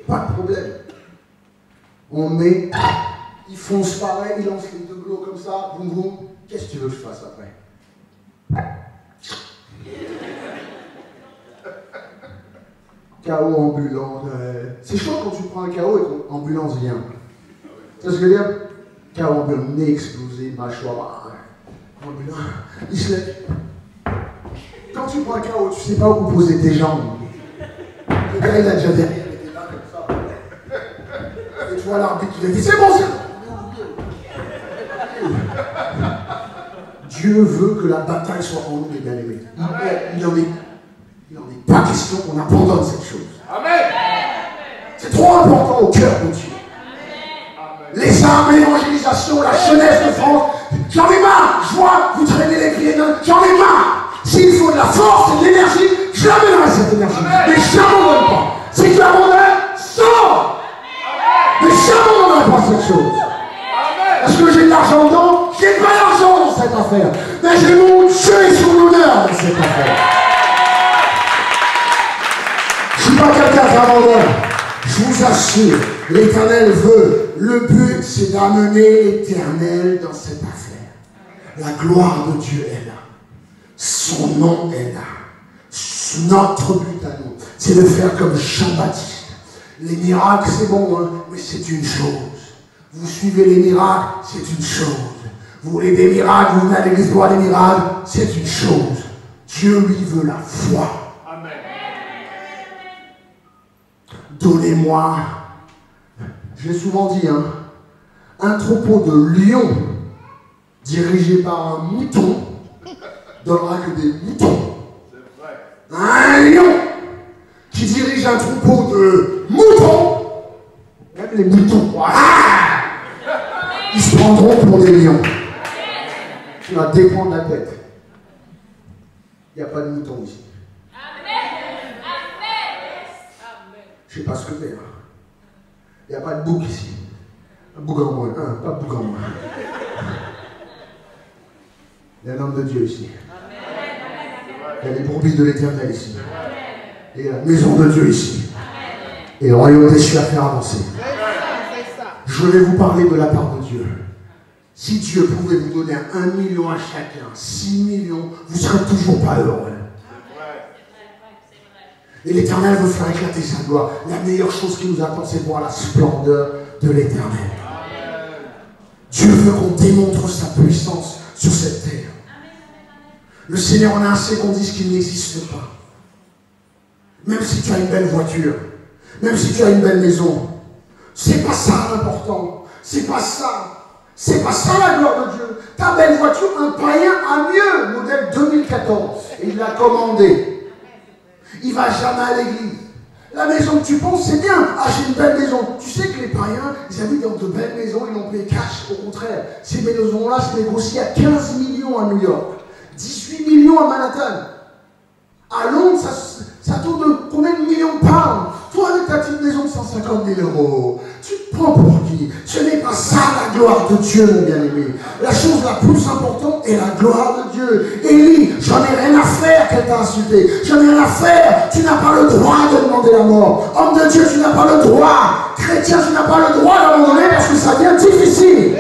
Pas de problème. On met, il fonce pareil, il lance les deux blocs comme ça, boum boum. Qu'est-ce que tu veux que je fasse après? KO ambulant. C'est chaud quand tu prends un KO et ton ambulance vient. Tu vois ce que je veux dire? KO ambulant, nez explosé, mâchoire. Ambulant. Il se lève. Quand tu prends un KO, tu sais pas où poser tes jambes. Le gars, il a déjà derrière, il était là comme ça. Et tu vois l'arbitre qui lui dit, c'est bon, c'est bon. Dieu veut que la bataille soit en nous, les bien-aimés. Il n'en est pas question qu'on abandonne cette chose. Amen. C'est trop important au cœur de Dieu. Amen. Les armes, l'évangélisation, la jeunesse de France, j'en ai marre. Je vois, vous traînez les pieds, j'en ai marre. S'il faut de la force et de l'énergie, je l'amènerai cette énergie. Amen. Mais je n'abandonne pas. Si tu abandonnes, sors. Mais je n'abandonnerai pas cette chose. Est-ce que j'ai de l'argent dedans? Je n'ai pas d'argent dans cette affaire. Mais j'ai mon Dieu et son honneur dans cette affaire. Je ne suis pas quelqu'un qui abandonne. Je vous assure, l'Éternel veut. Le but, c'est d'amener l'Éternel dans cette affaire. La gloire de Dieu est là. Son nom est là. Notre but à nous, c'est de faire comme Jean-Baptiste. Les miracles, c'est bon, hein, mais c'est une chose. Vous suivez les miracles, c'est une chose. Vous voulez des miracles, vous venez à l'église voir des miracles, c'est une chose. Dieu lui veut la foi. Amen. Donnez-moi, je l'ai souvent dit, hein, un troupeau de lions dirigé par un mouton donnera que des moutons. Un lion qui dirige un troupeau de moutons, même les moutons, ils se prendront pour des lions. Tu vas déprendre la tête. Il n'y a pas de moutons ici. Je ne sais pas ce que c'est. Il n'y a pas de bouc ici. Un bouc en moins. Pas de bouc en moins. Il y a un homme de Dieu ici. Il y a les brebis de l'Éternel ici. Et il y a la maison de Dieu ici. Et le royaume des cieux à faire avancer. Je vais vous parler de la part de Dieu. Si Dieu pouvait vous donner 1 million à chacun, 6 millions, vous ne serez toujours pas heureux. Et l'Éternel veut faire éclater sa gloire. La meilleure chose qui nous attend, c'est de voir la splendeur de l'Éternel. Dieu veut qu'on démontre sa puissance sur cette terre. Le Seigneur en a assez qu'on dise qu'il n'existe pas. Même si tu as une belle voiture, même si tu as une belle maison, c'est pas ça l'important. C'est pas ça. C'est pas ça la gloire de Dieu. Ta belle voiture, un païen a mieux, modèle 2014. Et il l'a commandé. Il va jamais à l'église. La maison que tu penses, c'est bien. Ah, j'ai une belle maison. Tu sais que les païens, ils habitent dans de belles maisons, ils n'ont payé cash. Au contraire, ces maisons-là se négocient à 15 millions à New York, 18 millions à Manhattan. À Londres, ça tourne de combien de millions de pounds? Toi, avec ta petite maison de 150 000 €, tu te prends pour qui? Ce n'est pas ça la gloire de Dieu, mon bien-aimé. La chose la plus importante est la gloire de Dieu. Élie, j'en ai rien à faire qu'elle t'a insulté. J'en ai rien à faire. Tu n'as pas le droit de demander la mort. Homme de Dieu, tu n'as pas le droit. Chrétien, tu n'as pas le droit d'abandonner parce que ça devient difficile.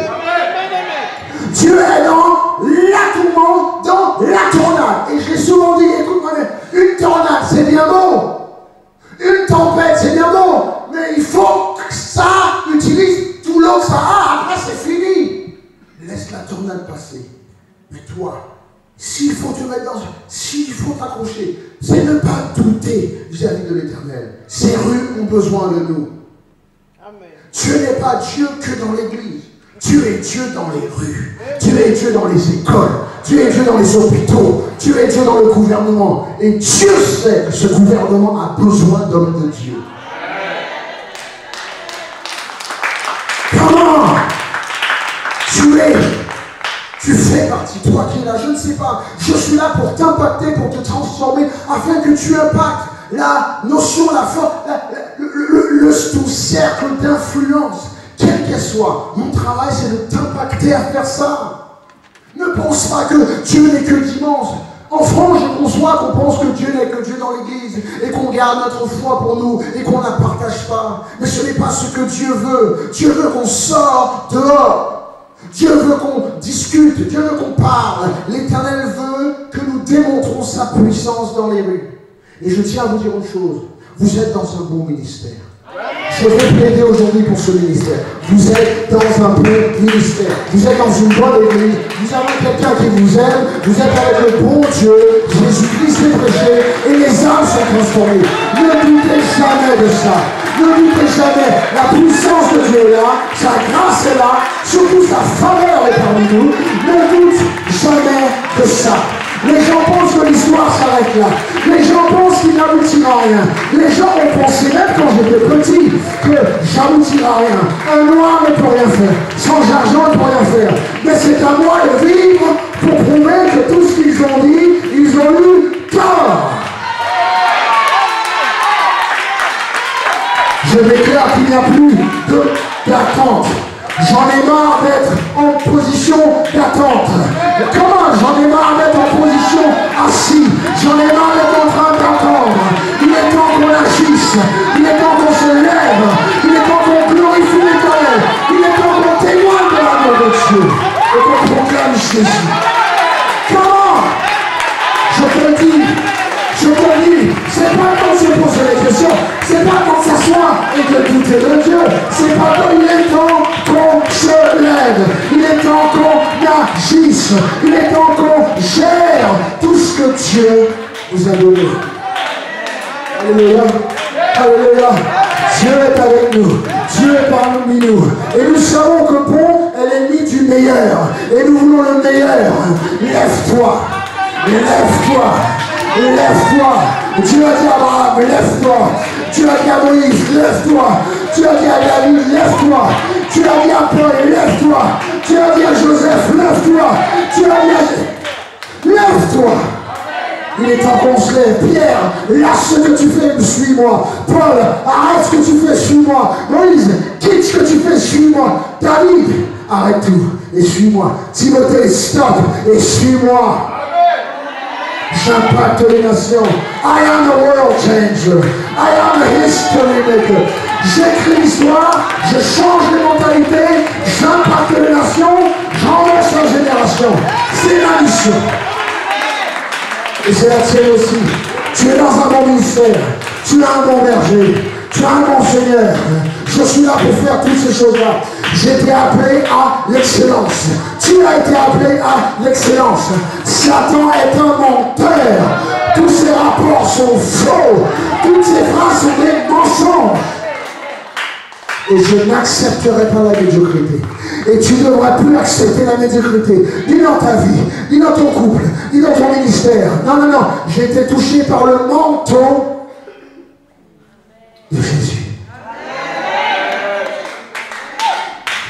Dieu est dans la tourmente, dans la tornade. Et je l'ai souvent dit, écoute-moi, une tornade, c'est bien beau. Une tempête, c'est bien beau. Mais il faut que ça utilise tout l'eau que ça a. Après, c'est fini. Laisse la tornade passer. Mais toi, s'il faut te mettre dans... S'il faut t'accrocher, c'est ne pas douter vis-à-vis de l'Éternel. Ces rues ont besoin de nous. Amen. Dieu n'est pas Dieu que dans l'église. Dieu est Dieu dans les rues. Dieu est Dieu dans les écoles. Dieu est Dieu dans les hôpitaux. Dieu est Dieu dans le gouvernement. Et Dieu sait que ce gouvernement a besoin d'hommes de Dieu. Comment tu fais partie, toi qui es là, je ne sais pas. Je suis là pour t'impacter, pour te transformer, afin que tu impactes la notion, la force, ton cercle d'influence. Quelle qu'elle soit, mon travail c'est de t'impacter à faire ça. Ne pense pas que Dieu n'est que dimanche. En France, je conçois qu'on pense que Dieu n'est que Dieu dans l'église et qu'on garde notre foi pour nous et qu'on ne la partage pas. Mais ce n'est pas ce que Dieu veut. Dieu veut qu'on sorte dehors. Dieu veut qu'on discute. Dieu veut qu'on parle. L'Éternel veut que nous démontrons sa puissance dans les rues. Et je tiens à vous dire une chose. Vous êtes dans un bon ministère. Je vais plaider aujourd'hui pour ce ministère. Vous êtes dans un bon ministère. Vous êtes dans une bonne église. Vous avez quelqu'un qui vous aime. Vous êtes avec le bon Dieu. Jésus-Christ est prêché et les âmes sont transformées. Ne doutez jamais de ça. Ne doutez jamais. La puissance de Dieu est là. Sa grâce est là. Surtout sa faveur est parmi nous. Ne doute jamais de ça. Les gens pensent que l'histoire s'arrête là. Les gens pensent qu'il n'aboutira à rien. Les gens ont pensé, même quand j'étais petit, que j'aboutirai à rien. Un noir ne peut rien faire. Sans argent, ne peut rien faire. Mais c'est à moi de vivre pour prouver que tout ce qu'ils ont dit, ils ont eu tort. Je déclare qu'il n'y a plus d'attente. J'en ai marre d'être en position d'attente. Comment? J'en ai marre d'être en position assis. J'en ai marre d'être en train d'attendre. Il est temps qu'on agisse. Il est temps qu'on se lève. Il est temps qu'on glorifie l'Éternel. Il est temps qu'on témoigne de l'amour de Dieu et qu'on proclame Jésus. Comment? Je te le dis, c'est pas quand se poser les questions, c'est pas quand s'asseoir et de douter de Dieu, c'est pas quand il est temps qu'on se lève, il est temps qu'on agisse, il est temps qu'on gère tout ce que Dieu vous a donné. Alléluia, alléluia, Dieu est avec nous, Dieu est parmi nous, et nous savons que bon est l'ennemi du meilleur, et nous voulons le meilleur. Lève-toi, lève-toi. Lève-toi. Dieu a dit à Abraham, lève-toi. Dieu a dit à Moïse, lève-toi. Dieu a dit à David, lève-toi. Dieu a dit à Paul, lève-toi. Dieu a dit à Joseph, lève-toi. Dieu a dit à... Lève-toi. Il est temps qu'on se lève. Pierre, lâche ce que tu fais, suis-moi. Paul, arrête ce que tu fais, suis-moi. Moïse, quitte ce que tu fais, suis-moi. David, arrête tout et suis-moi. Timothée, stop et suis-moi. J'impacte les nations. I am the world changer. I am the history maker. J'écris l'histoire, je change les mentalités, j'impacte les nations, j'enverse la génération. C'est ma mission. Et c'est la tienne aussi. Tu es dans un bon ministère. Tu as un bon berger. Tu as un bon Seigneur. Je suis là pour faire toutes ces choses-là. J'ai été appelé à l'excellence. Tu as été appelé à l'excellence. Satan est un menteur. Tous ses rapports sont faux. Toutes ses phrases sont des mensonges. Et je n'accepterai pas la médiocrité. Et tu ne devras plus accepter la médiocrité. Ni dans ta vie, ni dans ton couple, ni dans ton ministère. Non, non, non. J'ai été touché par le manteau de Jésus.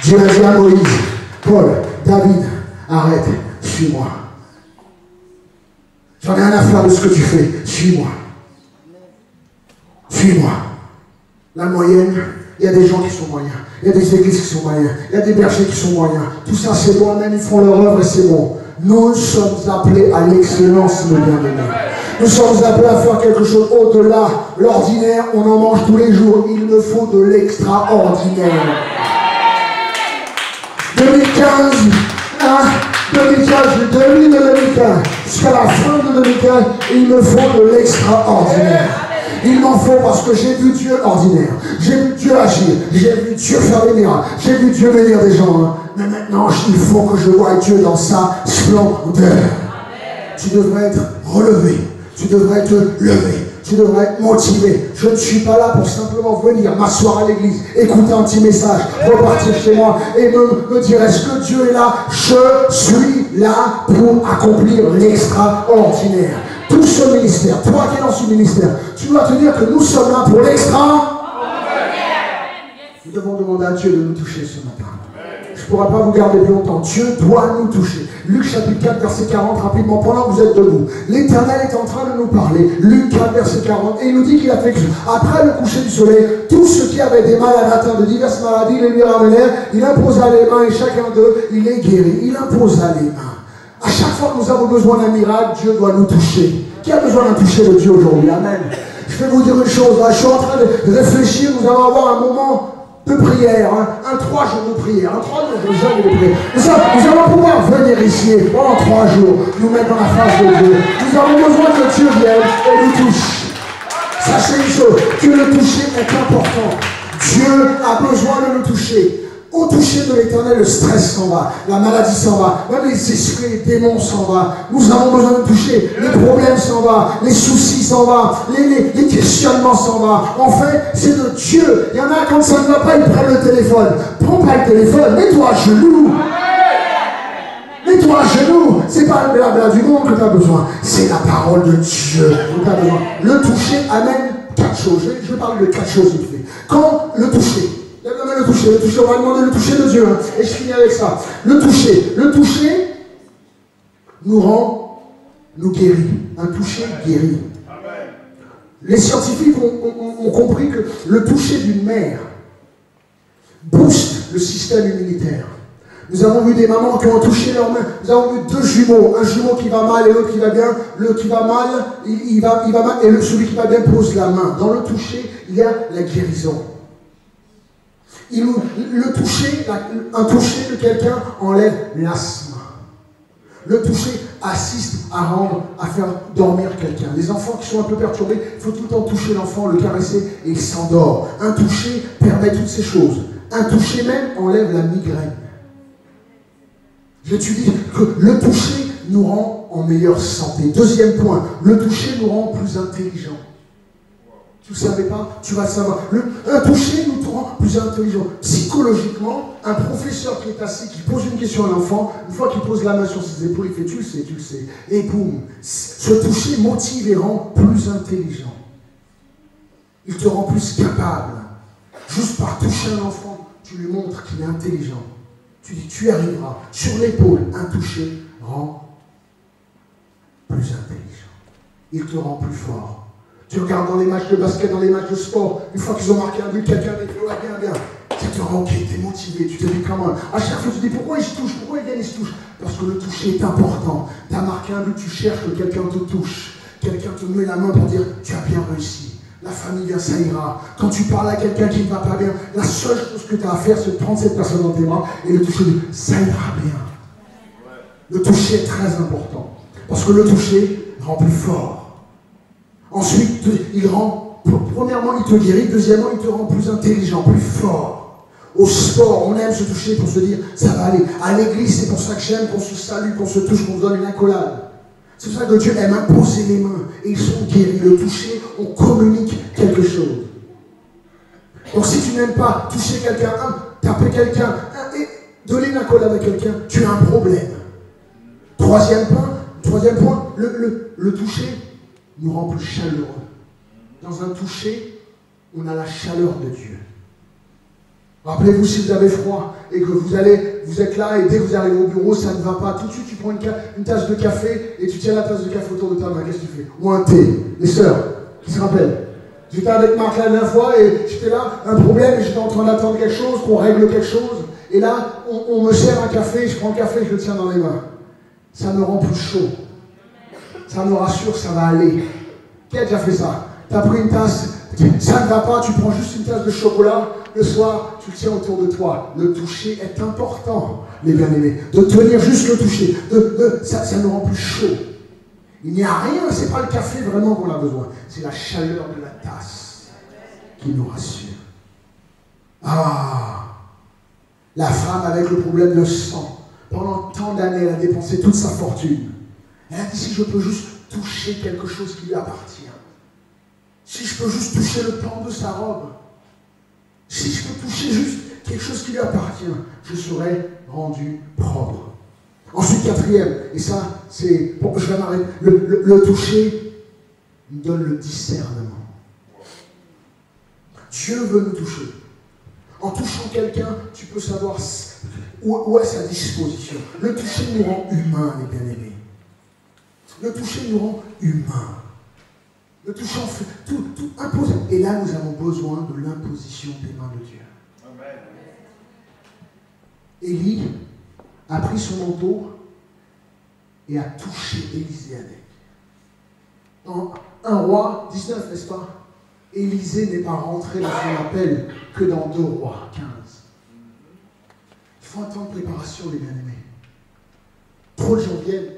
Dieu a dit à Moïse, Paul, David, arrête, suis-moi. J'en ai rien à faire de ce que tu fais, suis-moi. Suis-moi. La moyenne, il y a des gens qui sont moyens, il y a des églises qui sont moyens, il y a des bergers qui sont moyens. Tout ça c'est bon, même ils font leur œuvre et c'est bon. Nous sommes appelés à l'excellence, mes bien-aimés. Nous sommes appelés à faire quelque chose au-delà. L'ordinaire, on en mange tous les jours. Il me faut de l'extraordinaire. 2015, 2015, jusqu'à la fin de 2015, il me faut de l'extraordinaire. Il m'en faut parce que j'ai vu Dieu ordinaire. J'ai vu Dieu agir. J'ai vu Dieu faire des miracles. J'ai vu Dieu bénir des gens. Hein. Mais maintenant, il faut que je voie Dieu dans sa splendeur. Tu devrais être relevé. Tu devrais te lever. Tu devrais être motivé. Je ne suis pas là pour simplement venir m'asseoir à l'église, écouter un petit message, repartir chez moi et me dire est-ce que Dieu est là? Je suis là pour accomplir l'extraordinaire. Tout ce ministère, toi qui es dans ce ministère, tu dois te dire que nous sommes là pour l'extraordinaire. Nous devons demander à Dieu de nous toucher ce matin. Je ne pourrai pas vous garder plus longtemps. Dieu doit nous toucher. Luc chapitre 4, verset 40, rapidement, pendant que vous êtes debout. L'Éternel est en train de nous parler. Luc 4, verset 40, et il nous dit qu'il a fait que, après le coucher du soleil, tous ceux qui avaient des malades atteints de diverses maladies les lui ramenèrent. Il imposa les mains et chacun d'eux, il les guérit. Il imposa les mains. À chaque fois que nous avons besoin d'un miracle, Dieu doit nous toucher. Qui a besoin d'un toucher de Dieu aujourd'hui? Amen. Je vais vous dire une chose, là, je suis en train de réfléchir, nous allons avoir un moment de prière, un 3 jours de prière, un 3 jours de jeûne et de prière. Nous allons pouvoir venir ici pendant 3 jours, nous mettre dans la face de Dieu. Nous avons besoin que Dieu vienne et nous touche. Sachez une chose, que le toucher est important. Dieu a besoin de nous toucher. Au toucher de l'Éternel, le stress s'en va, la maladie s'en va, même les esprits, les démons s'en vont. Nous avons besoin de toucher, les problèmes s'en vont, les soucis s'en vont, les questionnements s'en vont. Enfin, c'est de Dieu. Il y en a quand ça ne va pas, ils prennent le téléphone. Prends pas le téléphone, mets-toi à genoux. Mets-toi à genoux. C'est pas le blabla du monde que tu as besoin, c'est la parole de Dieu que tu as besoin. Le toucher amène 4 choses. Je vais parler de 4 choses vite fait. Quand le toucher, le toucher, on va demander le toucher de Dieu. Et je finis avec ça. Le toucher nous rend, nous guérit. Un toucher guérit. Les scientifiques ont compris que le toucher d'une mère booste le système immunitaire. Nous avons vu des mamans qui ont touché leurs mains. Nous avons vu 2 jumeaux. Un jumeau qui va mal et l'autre qui va bien. Le qui va mal, il va mal. Et celui qui va bien pose la main. Dans le toucher, il y a la guérison. Un toucher de quelqu'un enlève l'asthme. Le toucher assiste à faire dormir quelqu'un. Les enfants qui sont un peu perturbés, il faut tout le temps toucher l'enfant, le caresser et il s'endort. Un toucher permet toutes ces choses. Un toucher même enlève la migraine. J'étudie que le toucher nous rend en meilleure santé. Deuxième point, le toucher nous rend plus intelligents. Tu ne savais pas, tu vas le savoir. Un toucher nous rend plus intelligents. Psychologiquement, un professeur qui est assis, qui pose une question à l'enfant, une fois qu'il pose la main sur ses épaules, il fait tu le sais. Et boum, ce toucher motive et rend plus intelligent. Il te rend plus capable. Juste par toucher un enfant, tu lui montres qu'il est intelligent. Tu dis, tu y arriveras. Sur l'épaule, un toucher rend plus intelligent. Il te rend plus fort. Tu regardes dans les matchs de basket, dans les matchs de sport, une fois qu'ils ont marqué un but, quelqu'un dit, ouais, bien. Tu te rends, ok, t'es motivé, tu te dis comment. À chaque fois, tu te dis, pourquoi il se touche, pourquoi il gagne, il se touche? Parce que le toucher est important. Tu as marqué un but, tu cherches que quelqu'un te touche. Quelqu'un te met la main pour dire, tu as bien réussi. La famille vient, ça ira. Quand tu parles à quelqu'un qui ne va pas bien, la seule chose que tu as à faire, c'est de prendre cette personne dans tes bras et le toucher, ça ira bien. Le toucher est très important. Parce que le toucher rend plus fort. Ensuite, premièrement, il te guérit. Deuxièmement, il te rend plus intelligent, plus fort. Au sport, on aime se toucher pour se dire, ça va aller. À l'église, c'est pour ça que j'aime qu'on se salue, qu'on se touche, qu'on se donne une accolade. C'est pour ça que Dieu aime imposer les mains. Et ils sont guéris. Le toucher, on communique quelque chose. Donc si tu n'aimes pas toucher quelqu'un, taper quelqu'un, et donner une accolade à quelqu'un, tu as un problème. Troisième point, le toucher nous rend plus chaleureux. Dans un toucher, on a la chaleur de Dieu. Rappelez-vous, si vous avez froid et que vous êtes là et dès que vous arrivez au bureau, ça ne va pas. Tout de suite, tu prends une tasse de café et tu tiens la tasse de café autour de ta main. Qu'est-ce que tu fais? Ou un thé. Les sœurs, qui se rappellent? J'étais avec Marc la dernière fois et j'étais là, un problème, et j'étais en train d'attendre quelque chose, qu'on règle quelque chose. Et là, on me sert un café, je prends le café et je le tiens dans les mains. Ça me rend plus chaud. Ça me rassure, ça va aller. Qui a déjà fait ça? Tu as pris une tasse, ça ne va pas, tu prends juste une tasse de chocolat, le soir, tu le tiens autour de toi. Le toucher est important, les bien-aimés. De tenir juste le toucher, ça nous rend plus chaud. Il n'y a rien, ce n'est pas le café vraiment qu'on a besoin. C'est la chaleur de la tasse qui nous rassure. Ah, la femme avec le problème de sang, pendant tant d'années, elle a dépensé toute sa fortune. Elle a dit, si je peux juste toucher quelque chose qui lui appartient, si je peux juste toucher le pan de sa robe, si je peux toucher juste quelque chose qui lui appartient, je serai rendu propre. Ensuite, quatrième, et ça, c'est, bon, je vais m'arrêter, le toucher nous donne le discernement. Dieu veut nous toucher. En touchant quelqu'un, tu peux savoir où est sa disposition. Le toucher nous rend humains, les bien-aimés. Le toucher nous rend humains. Le touchant fait tout imposé. Et là, nous avons besoin de l'imposition des mains de Dieu. Amen. Élie a pris son manteau et a touché Élisée avec. Dans 1 Roi 19, n'est-ce pas? Élisée n'est pas rentré dans son appel que dans 2 Rois 15. Il faut un temps de préparation, les bien-aimés. Trop de gens viennent,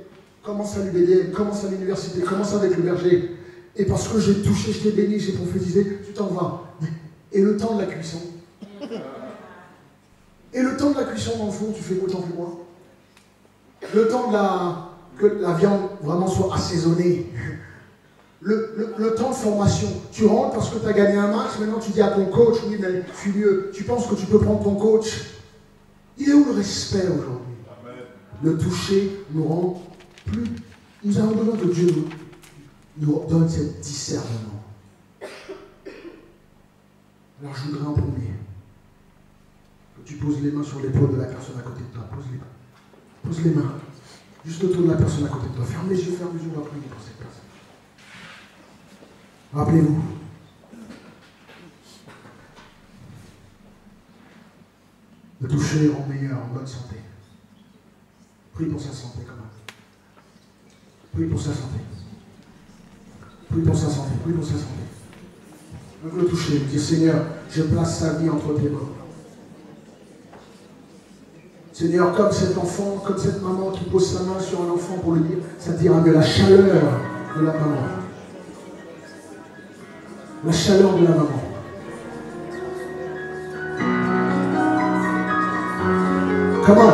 commencent à l'UBDM, commencent à l'université, commencent avec le berger. Et parce que j'ai touché, je t'ai béni, j'ai prophétisé, tu t'en vas. Et le temps de la cuisson? Et le temps de la cuisson, dans le fond, tu fais autant que moi. Le temps que la viande vraiment soit assaisonnée. Le temps de formation. Tu rentres parce que tu as gagné un match, maintenant tu dis à ton coach, oui, mais je suis mieux. Tu penses que tu peux prendre ton coach. Il est où le respect aujourd'hui? Le toucher nous rend plus. Nous avons besoin que Dieu nous donne ce discernement. Alors je voudrais en premier que tu poses les mains sur l'épaule de la personne à côté de toi. Pose les mains. Pose les mains. Juste autour de la personne à côté de toi. Ferme les yeux, on va prier pour cette personne. Rappelez-vous. Le toucher rend meilleur, en bonne santé. Prie pour sa santé, quand même. Prie pour sa santé. Prie pour sa santé. Prie pour sa santé. Je veux le toucher. Dis Seigneur, je place sa vie entre tes mains. Seigneur, comme cet enfant, comme cette maman qui pose sa main sur un enfant pour le dire, ça dira de la chaleur de la maman. La chaleur de la maman. Comment?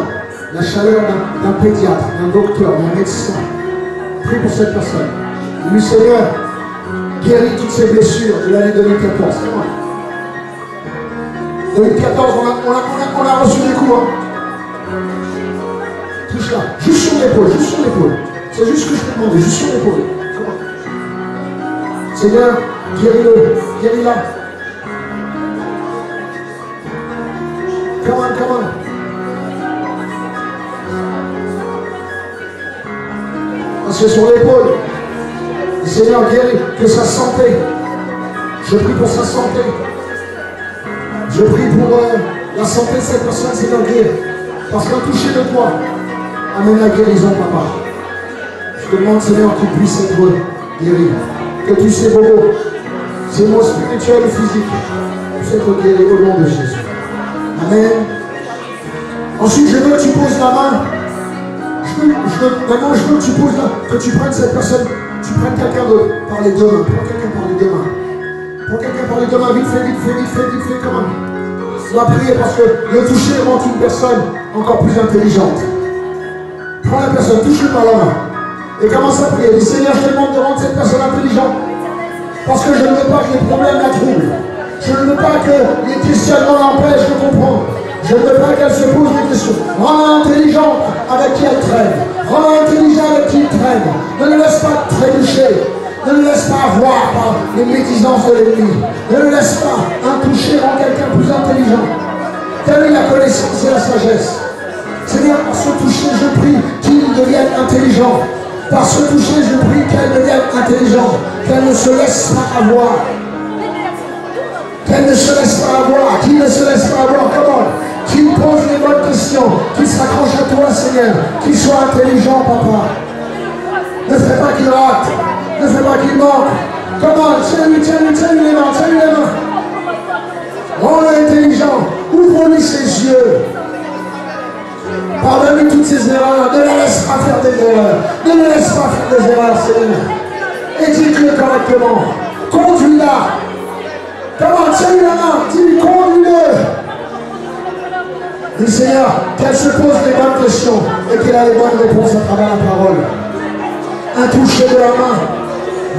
La chaleur d'un pédiatre, d'un docteur, d'un médecin. Prie pour cette personne. Lui, Seigneur, guéris toutes ces blessures de l'année 2014. Comment? 2014, on a reçu des coups. Hein? Touche là, juste sur l'épaule, juste sur l'épaule. C'est juste ce que je te demande, juste sur l'épaule. Comment? Seigneur, guéris-le, guéris-la. Come on, come on. Parce que sur l'épaule, le Seigneur guérit, que sa santé. Je prie pour sa santé. Je prie pour la santé de cette personne, Seigneur, guérit. Parce qu'un toucher de toi amène la guérison, papa. Je te demande, Seigneur, qu'il puisse être guéri. Que tous ces bobos, ces mots spirituels et physiques, puissent être guéris au nom de Jésus. Amen. Ensuite, je veux que tu poses la main. Maintenant, je veux que tu poses là, que tu prennes cette personne, tu prennes quelqu'un par les deux mains. Prends quelqu'un par les deux mains. Prends quelqu'un par les deux mains, vite fait, quand même. On va prier parce que le toucher rend une personne encore plus intelligente. Prends la personne, touche-le par la main. Et commence à prier. Dis Seigneur, je te demande de rendre cette personne intelligente. Parce que je ne veux pas que les problèmes la troublent. Je ne veux pas que les questionnements l'empêchent de comprendre. Je ne veux pas qu'elle se pose des questions. Rends-la intelligente avec qui elle traîne. Rends-la intelligente avec qui il traîne. Ne le laisse pas trébucher. Ne le laisse pas avoir par les médisances de l'ennemi. Ne le laisse pas un toucher rend quelqu'un plus intelligent. Donne-lui la connaissance et la sagesse. Seigneur, par ce toucher, je prie qu'il devienne intelligent. Par ce toucher, je prie qu'elle devienne intelligente. Qu'elle ne se laisse pas avoir. Qu'elle ne se laisse pas avoir. Qu'il ne se laisse pas avoir. Comment? Qu'il pose les bonnes questions. Qu'il s'accroche à toi, Seigneur. Qu'il soit intelligent, papa. Ne fais pas qu'il rate. Ne fais pas qu'il manque. Comment? Tiens-lui les mains. Rends-le intelligent. Ouvre-lui ses yeux. Pardonne-lui toutes ses erreurs. Ne la laisse pas faire des erreurs. Ne le laisse pas faire des erreurs, Seigneur. Éduque-le correctement. Conduis-la. Comment? Tiens-lui la main. Dis-lui, conduis-le. Dis Seigneur, qu'elle se pose les bonnes questions et qu'elle a les bonnes réponses à travers la parole. Un toucher de la main.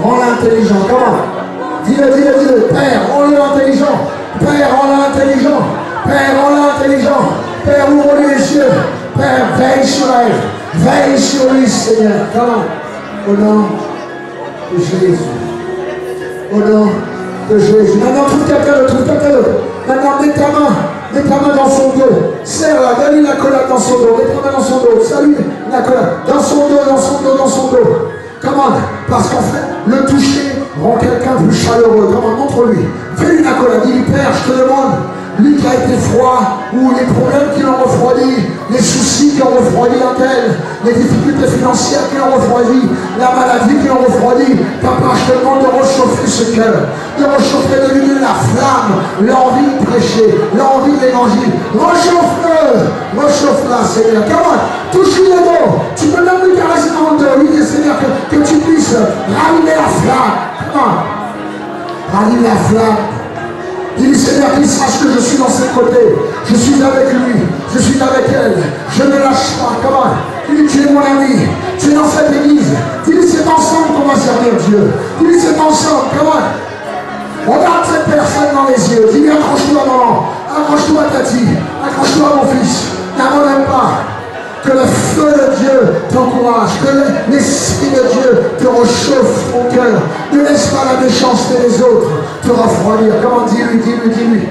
Rends-la intelligent. Comment? Dis-le. Père, rends-le intelligent. Père, rends-le intelligent. Père, rends-le intelligent. Père, ouvre-lui les yeux. Père, veille sur elle. Veille sur lui, Seigneur. Comment? Au nom de Jésus. Au nom de Jésus. Maintenant, trouve quelqu'un d'autre. Maintenant, mets ta main dans son dos. Serre-la, donne-lui la collade dans son dos. Mets ta main dans son dos. Salut la collade. Dans son dos. Comment? Parce qu'en fait, le toucher rend quelqu'un plus chaleureux. Comment? Montre-lui. Fais-lui la collade. Dis-lui, Père, je te demande Lui qui a été froid, ou les problèmes qui l'ont refroidi, les soucis qui ont refroidi un tel, les difficultés financières qui l'ont refroidi, la maladie qui l'ont refroidi. Papa, je te demande de réchauffer ce cœur, de réchauffer, de lui donner la flamme, l'envie de prêcher, l'envie de l'évangile. Réchauffe-le, réchauffe-la, Seigneur. Comment? Touche-lui le dos. Tu peux même lui caresser dans le dos. Lui dire, Seigneur, que tu puisses rallumer la flamme. Comment? Rallume la flamme. Dis-lui, Seigneur, qu'il sache que je suis dans ses côtés. Je suis avec lui. Je suis avec elle. Je ne lâche pas. Comment? Dis-lui, tu es mon ami. Tu es dans cette église. Dis-lui, c'est ensemble qu'on va servir Dieu. Dis-lui, c'est ensemble. Comment? Regarde cette personne dans les yeux. Dis-lui, accroche-toi, maman. Accroche-toi, Tati. Accroche-toi, mon fils. N'abandonne pas. Que le feu de Dieu t'encourage, que l'esprit de Dieu te réchauffe ton cœur. Ne laisse pas la méchanceté des autres te refroidir. Comment? Dis-lui, dis-lui, dis-lui.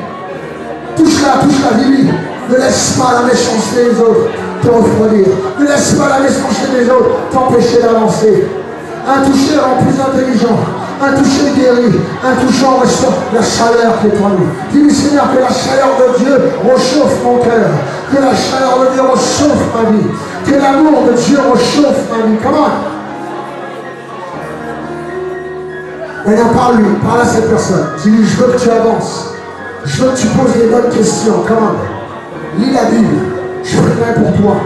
Touche-la, dis-lui. Ne laisse pas la méchanceté des autres te refroidir. Ne laisse pas la méchanceté des autres t'empêcher d'avancer. Un toucher rend plus intelligent. Un toucher guéri, un touchant restaure la chaleur qui est en nous. Dis-lui, Seigneur, que la chaleur de Dieu réchauffe mon cœur, que la chaleur de Dieu réchauffe ma vie, que l'amour de Dieu réchauffe ma vie. Comment? Maintenant, parle à cette personne. Dis-lui, je veux que tu avances. Je veux que tu poses les bonnes questions. Comment? Lis la Bible. Je prie pour toi.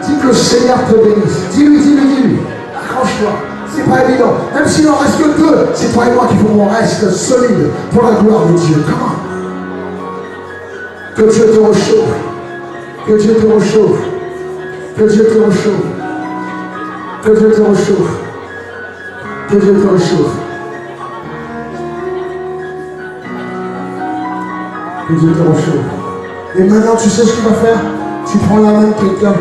Dis que le Seigneur te bénisse. Dis-lui. Accroche-toi. C'est pas évident. Même s'il en reste que deux, c'est toi et moi qui faut qu'on reste solide pour la gloire de Dieu. Comment? Que Dieu te réchauffe. Que Dieu te réchauffe. Que Dieu te réchauffe. Que Dieu te réchauffe. Que Dieu te réchauffe. Que Dieu te réchauffe. Et maintenant, tu sais ce qu'il va faire? Tu prends la main de quelqu'un.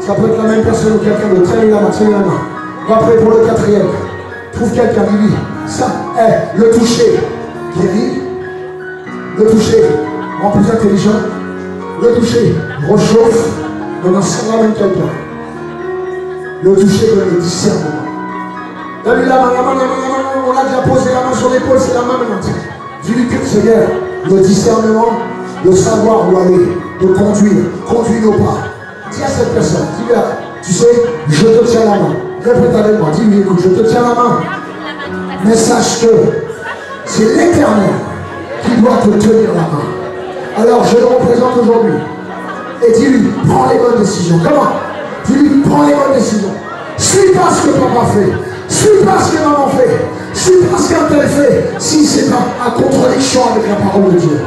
Ça peut être la même personne ou quelqu'un d'autre. Tiens-lui la main. Va prier pour le quatrième. Trouve quelqu'un, dis-lui. Ça, le toucher. Guéri. Le toucher. Rend plus intelligent. Le toucher. Réchauffe. Maintenant, ça ramène quelqu'un. Le toucher donne le discernement. Donne-lui la main. On a déjà posé la main sur l'épaule, c'est la main maintenant. Dis-lui que Seigneur, le discernement, le savoir où aller, de conduire. Conduis nos pas. Dis à cette personne, dis-lui, tu sais, je te tiens la main. Répète avec moi, dis-lui, écoute, je te tiens la main. Mais sache que c'est l'Éternel qui doit te tenir la main. Alors je le représente aujourd'hui. Et dis-lui, prends les bonnes décisions. Comment? Dis-lui, prends les bonnes décisions. Suis pas ce que papa fait. Suis pas ce que maman fait. Suis pas ce qu'un tel fait. Si c'est pas en contradiction avec la parole de Dieu.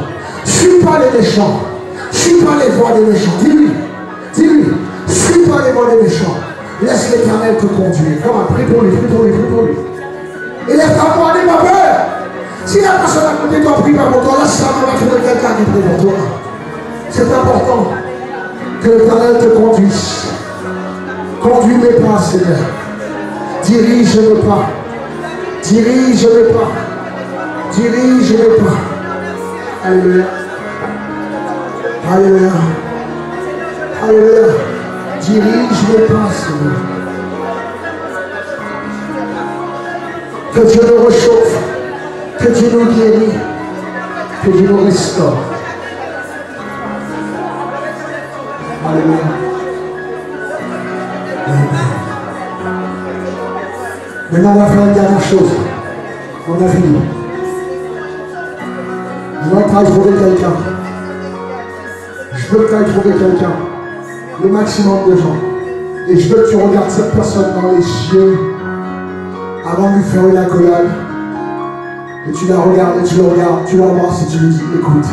Suis pas les méchants. Suis pas les voies des méchants. Dis-lui, suis pas les voies des méchants. Laisse l'Éternel te conduire. Comment? Prie pour lui. Et lève ta voix, n'aie pas peur. Si la personne à côté de toi prie pas pour toi, là, ça va trouver quelqu'un qui prie pour toi. C'est important que l'Éternel te conduise. Conduis mes pas, Seigneur. Dirige mes pas. Dirige mes pas. Dirige mes pas. Alléluia. Alléluia. Alléluia. Dirige mes pas, Seigneur. Que Dieu nous réchauffe. Que Dieu nous guérit. Que Dieu nous restaure. Alléluia. Maintenant, on va faire une dernière chose. On a fini. Je veux que tu ailles trouver quelqu'un. Je veux que tu ailles trouver quelqu'un. Le maximum de gens. Et je veux que tu regardes cette personne dans les yeux avant de lui faire une accolade. Et tu la regardes, et tu le regardes, tu l'embrasses et tu lui dis, écoute,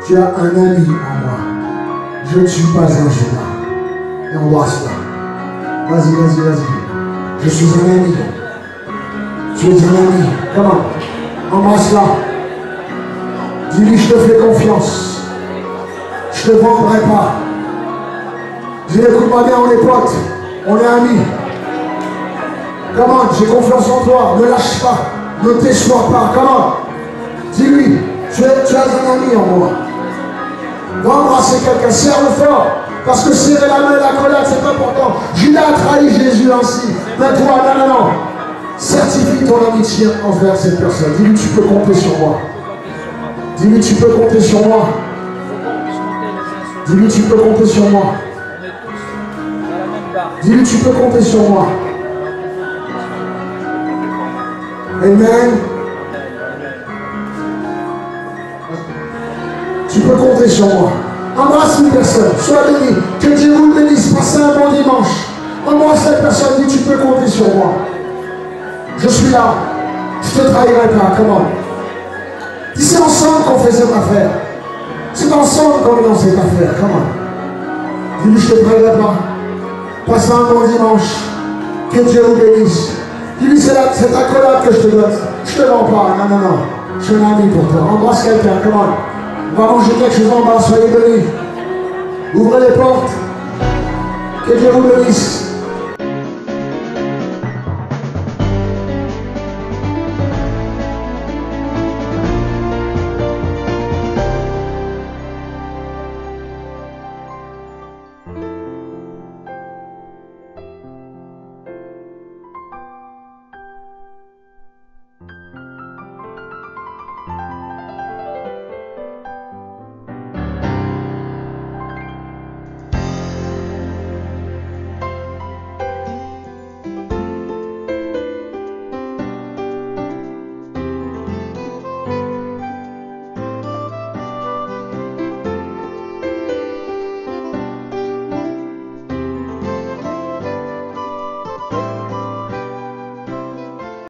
tu as un ami en moi. Je ne suis pas un Judas. Et embrasse-la. Vas-y. Je suis un ami. Tu es un ami. Comment? Embrasse-la. Dis-lui, je te fais confiance. Je ne te vendrai pas. Dis-lui, écoute-moi bien, on est potes. On est amis. Comment? J'ai confiance en toi. Ne lâche pas. Ne t'échois pas. Comment? Dis-lui, tu as un ami en moi. Va embrasser quelqu'un. Serre-le fort. Parce que serrer la main et l'accolade, c'est important. Judas a trahi Jésus ainsi. Mais toi, non. Certifie ton amitié envers cette personne. Dis-lui, tu peux compter sur moi. Dis-lui, tu peux compter sur moi. Dis-lui, tu peux compter sur moi. Dis-lui, tu peux compter sur moi. Amen. Tu peux compter sur moi. Embrasse une personne. Sois béni. Que Dieu vous bénisse. Passez un bon dimanche. Embrasse cette personne. Dis, tu peux compter sur moi. Je suis là. Je ne te trahirai pas. Comment? Dis, c'est ensemble qu'on fait cette affaire. C'est ensemble qu'on est dans cette affaire. Comment? Dis-lui, je ne te trahirai pas. Passe un bon dimanche. Que Dieu vous bénisse. Dis-lui, c'est ta collade que je te donne. Je ne te vends pas. Non, non, non. Je suis un ami pour toi. Embrasse quelqu'un. Comment? On va manger quelque chose en bas. Soyez bénis. Ouvrez les portes. Que Dieu vous bénisse.